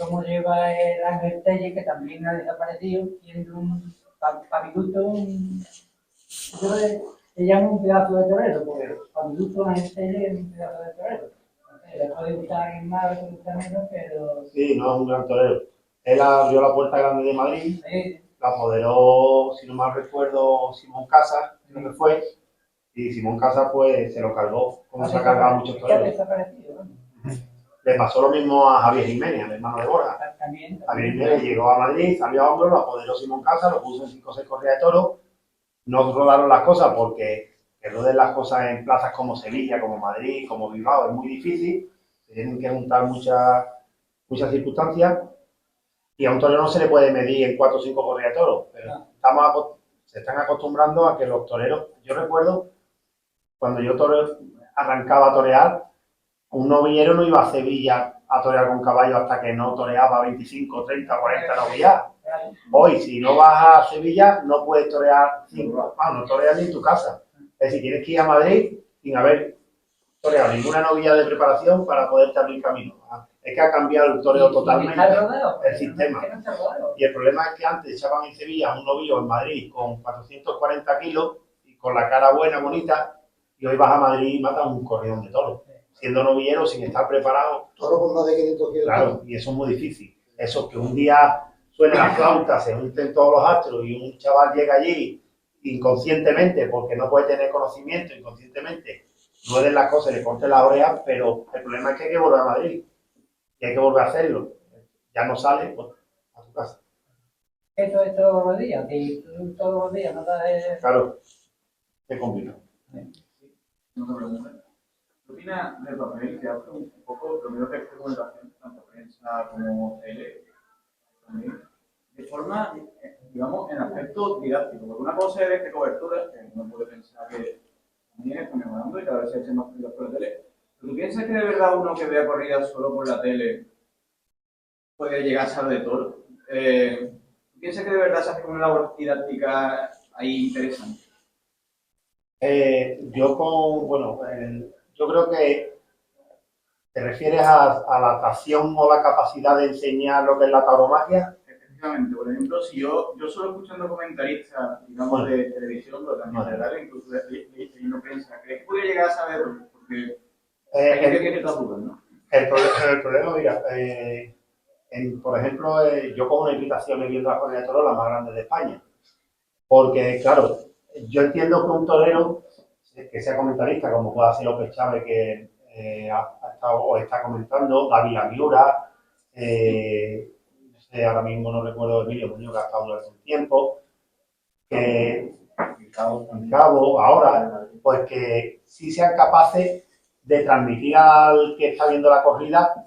cómo lleva el Ángel Telle, que también ha desaparecido, siendo para mi gusto, yo le llamo un pedazo de torero, porque para mi gusto Ángel Telle es un pedazo de torero. Le puede gustar a alguien más, le puede gustar menos, pero... Sí, no es un gran torero. Él abrió la Puerta Grande de Madrid, la apoderó, si no mal recuerdo, Simón Casas, creo que fue, y Simón Casas pues se lo cargó, como se ha cargado a muchos toreros. Le pasó lo mismo a Javier Jiménez, al hermano de Borja. Javier Jiménez llegó a Madrid, salió a hombro, lo apoderó Simón Casas, lo puso en 5 o 6 corridas de toros. No rodaron las cosas porque que roden las cosas en plazas como Sevilla, como Madrid, como Bilbao es muy difícil. Se tienen que juntar muchas circunstancias y a un torero no se le puede medir en 4 o 5 corridas de toros. Pero se están acostumbrando a que los toreros... Yo recuerdo cuando yo arrancaba a torear, un novillero no iba a Sevilla a torear con caballo hasta que no toreaba 25, 30, 40 novillas. Hoy, si no vas a Sevilla, no puedes torear 5, no toreas ni en tu casa. Es decir, tienes que ir a Madrid sin haber toreado ninguna novilla de preparación para poderte abrir camino. Es que ha cambiado el toreo totalmente, el sistema. Y el problema es que antes echaban en Sevilla un novillo en Madrid con 440 kilos y con la cara buena, bonita, y hoy vas a Madrid y matas un corridón de toros, siendo novillero sin estar preparado. Toro con más de 500 kilos. Claro, y eso es muy difícil. Eso que un día suene la flauta, se junten todos los astros y un chaval llega allí inconscientemente, porque no puede tener conocimiento, inconscientemente, rueden las cosas y le corten las orejas, pero el problema es que hay que volver a Madrid y hay que volver a hacerlo. Ya no sale, pues, a tu casa. Esto es todos los días, y todos los días no da de... Claro, es complicado. Otra pregunta. ¿Qué opinas del papel que hace un poco, primero que recomendación, tanto prensa como tele, también, de forma, digamos, en aspecto didáctico? Porque una cosa es de cobertura, que uno puede pensar que también está mejorando y cada vez se hacen más corridas por la tele. ¿Pero tú piensas que de verdad uno que vea corridas solo por la tele puede llegar a saber de todo? ¿Tú piensas que de verdad se hace como una labor didáctica ahí interesante? Yo creo que te refieres a la adaptación o la capacidad de enseñar lo que es la tauromaquia. Efectivamente, por ejemplo, si yo solo escuchando comentaristas, digamos, de televisión, pero también de radio, incluso de prensa, ¿crees que podría llegar a saberlo? Porque hay gente que está dudas, ¿no? El problema, mira, por ejemplo, yo con una invitación viendo la corrida de toros la más grande de España. Porque, claro, yo entiendo que un torero que sea comentarista, como pueda ser López Chávez, que ha estado o está comentando, David Amiura, sé, ahora mismo no recuerdo Emilio Muñoz, que ha estado durante un tiempo, que Cabo, ahora, pues que sí sean capaces de transmitir al que está viendo la corrida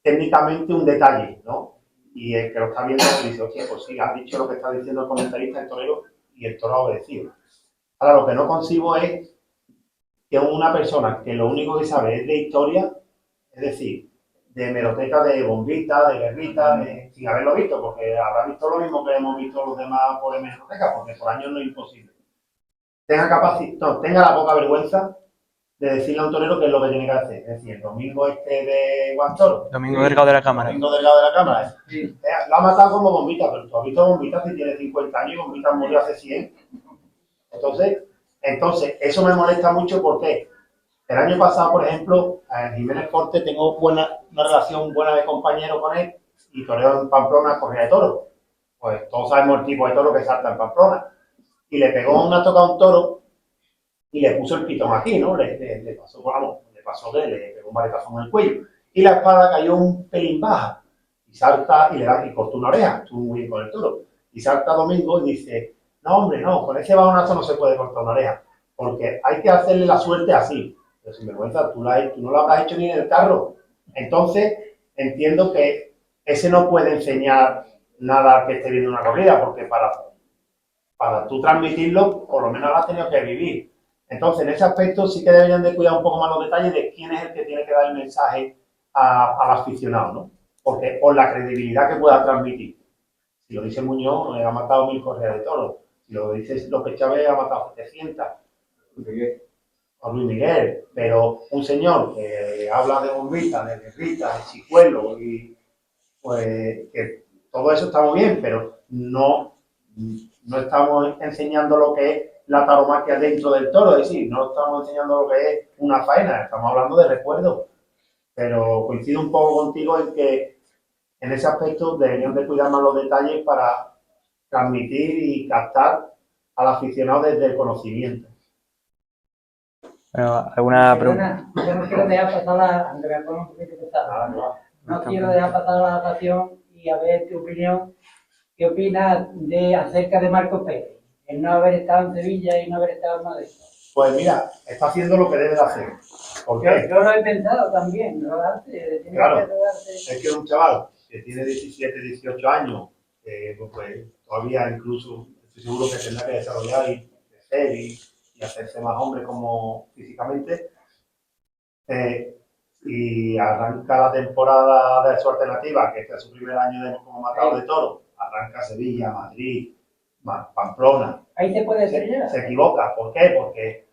técnicamente un detalle, ¿no? Y el que lo está viendo dice, hostia, pues sí, has dicho lo que está diciendo el comentarista, el torero, y el toro ha obedecido. Ahora, lo que no concibo es que una persona que lo único que sabe es de historia, es decir, de hemeroteca, de bombita, de guerrita, sin haberlo visto, porque habrá visto lo mismo que hemos visto los demás por hemeroteca, porque por años no es imposible. Tenga la poca vergüenza de decirle a un torero qué es lo que tiene que hacer. Es decir, el domingo de Guantoro. Domingo Delgado de la Cámara. Domingo Delgado de la Cámara. Sí. Lo ha matado como bombita, pero tú has visto bombita si tiene 50 años y bombita murió hace 100. Entonces, eso me molesta mucho porque el año pasado, por ejemplo, a Jiménez Corte tengo una relación buena de compañero con él y toreo en Pamplona corrida de toros. Pues todos sabemos el tipo de toro que salta en Pamplona. Y le pegó una toca a un toro y le puso el pitón aquí, ¿no? Le pasó, vamos, le pegó un varetazo en el cuello. Y la espada cayó un pelín baja y salta y cortó una oreja, estuvo muy bien con el toro. Y salta Domingo y dice, no hombre, no, con ese bajonazo no se puede cortar una oreja, porque hay que hacerle la suerte así. Pero sin vergüenza, tú no lo habrás hecho ni en el carro. Entonces, entiendo que ese no puede enseñar nada al que esté viendo una corrida, porque para tú transmitirlo, por lo menos lo has tenido que vivir. Entonces, en ese aspecto sí que deberían de cuidar un poco más los detalles de quién es el que tiene que dar el mensaje al aficionado, ¿no? Porque por la credibilidad que pueda transmitir. Si lo dice Muñoz, ha matado 1000 correas de toros. Si lo dice López Chávez, ha matado 700. O Luis Miguel. Pero un señor que habla de bombita, de guerrita, de chicuelo, y pues que todo eso está muy bien, pero no estamos enseñando lo que es la tauromaquia dentro del toro, es decir, no estamos enseñando lo que es una faena, estamos hablando de recuerdos. Pero coincido un poco contigo en que en ese aspecto deberían de cuidar más los detalles para transmitir y captar al aficionado desde el conocimiento. Bueno, ¿alguna pregunta? Perdona, yo no quiero dejar pasar la... Andrea, pon un poquito pesado. No quiero dejar pasar la adaptación y a ver tu opinión. ¿Qué opinas acerca de Marcos Pérez? El no haber estado en Sevilla y no haber estado en Madrid. Pues mira, está haciendo lo que debe de hacer. ¿Por qué? Yo lo he pensado también, rodarte. Claro, es que es un chaval que tiene 17, 18 años, pues todavía incluso estoy seguro que tendrá que desarrollar y crecer y hacerse más hombre como físicamente. Y arranca la temporada de su alternativa, que este es su primer año como matador de toros. Arranca Sevilla, Madrid, Pamplona. Ahí se puede ser ya. Se equivoca. ¿Por qué? Porque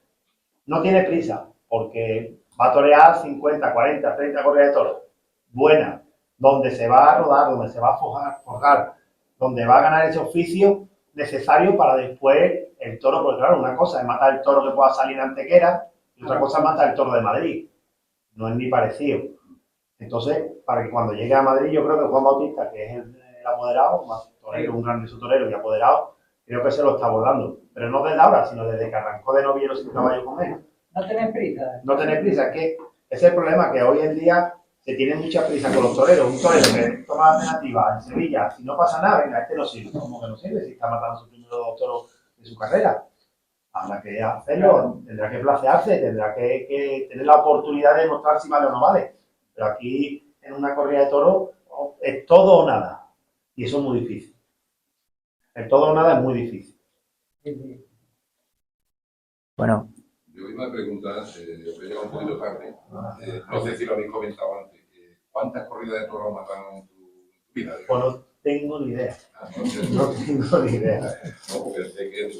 no tiene prisa, porque va a torear 50, 40, 30 corridas de toros buenas, donde se va a rodar, donde se va a forjar, donde va a ganar ese oficio necesario para después el toro, porque claro, una cosa es matar el toro que pueda salir de Antequera y otra cosa es matar el toro de Madrid. No es ni parecido. Entonces, para que cuando llegue a Madrid, yo creo que Juan Bautista, que es el apoderado, más torero, un gran torero y apoderado, creo que se lo está abordando. Pero no desde ahora, sino desde que arrancó de noviero sin caballo con él. No tenés prisa. No tenés prisa, es que ese es el problema, que hoy en día se tiene mucha prisa con los toreros. Un torero que toma alternativa en Sevilla, si no pasa nada, venga, este no sirve. ¿Cómo que no sirve? Si está matando sus primeros dos toros de su carrera. Habrá que hacerlo, tendrá que placearse, tendrá que tener la oportunidad de demostrar si vale o no vale. Pero aquí, en una corrida de toros, es todo o nada. Y eso es muy difícil. El todo o nada es muy difícil. Bueno. Yo iba a preguntar, os he llegado un poquito tarde, no sé si lo habéis comentado antes, ¿cuántas corridas de toros mataron en tu vida? Pues no tengo ni idea. No tengo ni idea. No, porque sé que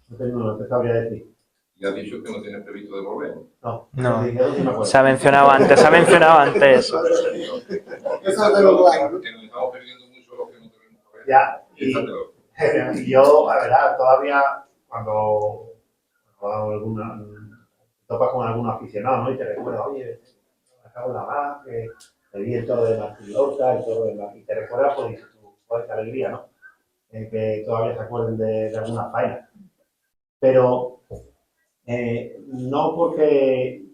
No te sabría decir. Y has dicho que no tienes previsto de volver. No. Se ha mencionado antes eso. Eso es de lo que nos estamos perdiendo mucho los que no tenemos que ver. Ya, y yo, la verdad, todavía cuando topas con algún aficionado, ¿no? Y te recuerda, oye, me acabo de la más, que te vi el toro de Martín Lorca, el toro de Martín, y te recuerdas, pues dices tú, joder, qué alegría, ¿no? Que todavía se acuerden de alguna faena. Pero no porque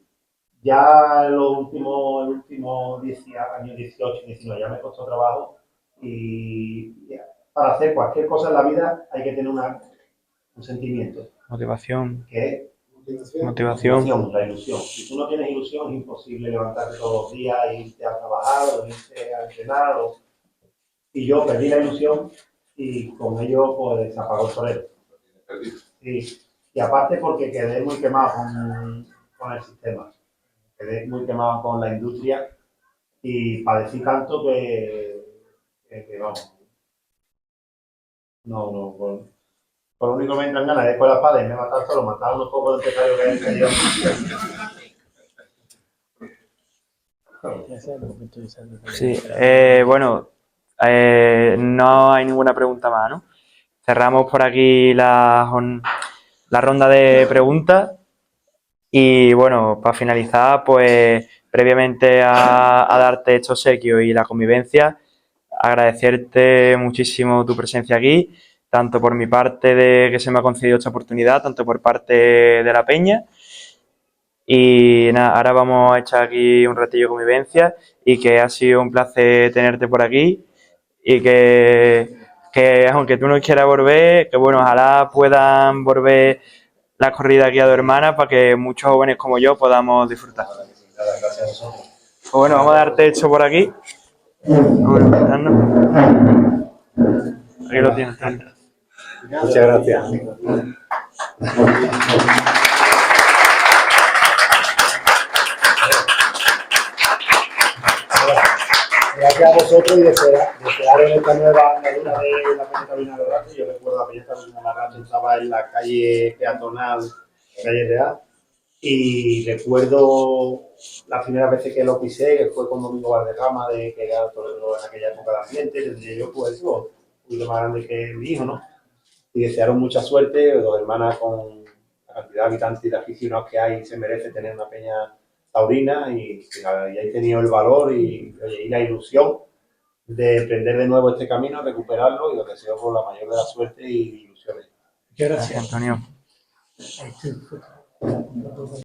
Ya en los últimos 10 años, 18, 19, ya me costó trabajo y para hacer cualquier cosa en la vida hay que tener un sentimiento, Motivación, que es motivación. la ilusión. Si tú no tienes ilusión es imposible levantarte todos los días, irte a trabajar o irte a entrenar. Y yo perdí la ilusión y con ello pues se apagó el torero. Sí. Y aparte porque quedé muy quemado con el sistema, quedé muy quemado con la industria y padecí tanto que vamos, no, por lo único que me entran ganas de con la espada y me matar solo, matar unos pocos de empresarios que hay entre ellos. Sí, bueno, no hay ninguna pregunta más, ¿no? Cerramos por aquí la ronda de preguntas y bueno, para finalizar, pues previamente a darte este obsequio y la convivencia, agradecerte muchísimo tu presencia aquí, tanto por mi parte de que se me ha concedido esta oportunidad, tanto por parte de la Peña. Y nada, ahora vamos a echar aquí un ratillo de convivencia y que ha sido un placer tenerte por aquí y que aunque tú no quieras volver, que bueno, ojalá puedan volver la corrida aquí a tu hermana para que muchos jóvenes como yo podamos disfrutar. Gracias a vosotros. Pues bueno, vamos a darte esto por aquí. Vamos a empezarnos. Aquí lo tienes, Tony. Muchas gracias. Gracias a vosotros y desear en esta nueva andadura de la Peña Taurina de Larrache. Yo recuerdo la Peña Taurina de Larrache estaba en la calle peatonal, calle Real, y recuerdo las primeras veces que lo pisé, que fue con Domingo Valderrama, de que era torero en aquella época de ambiente, tendría yo pues un poquito más grande que mi hijo, ¿no? Y desearon mucha suerte, dos hermanas con la cantidad de habitantes y de aficionados que hay, se merece tener una peña taurina y he tenido el valor y la ilusión de emprender de nuevo este camino, recuperarlo y os deseo con la mayor de las suertes y ilusiones. Muchas Gracias, gracias. Antonio.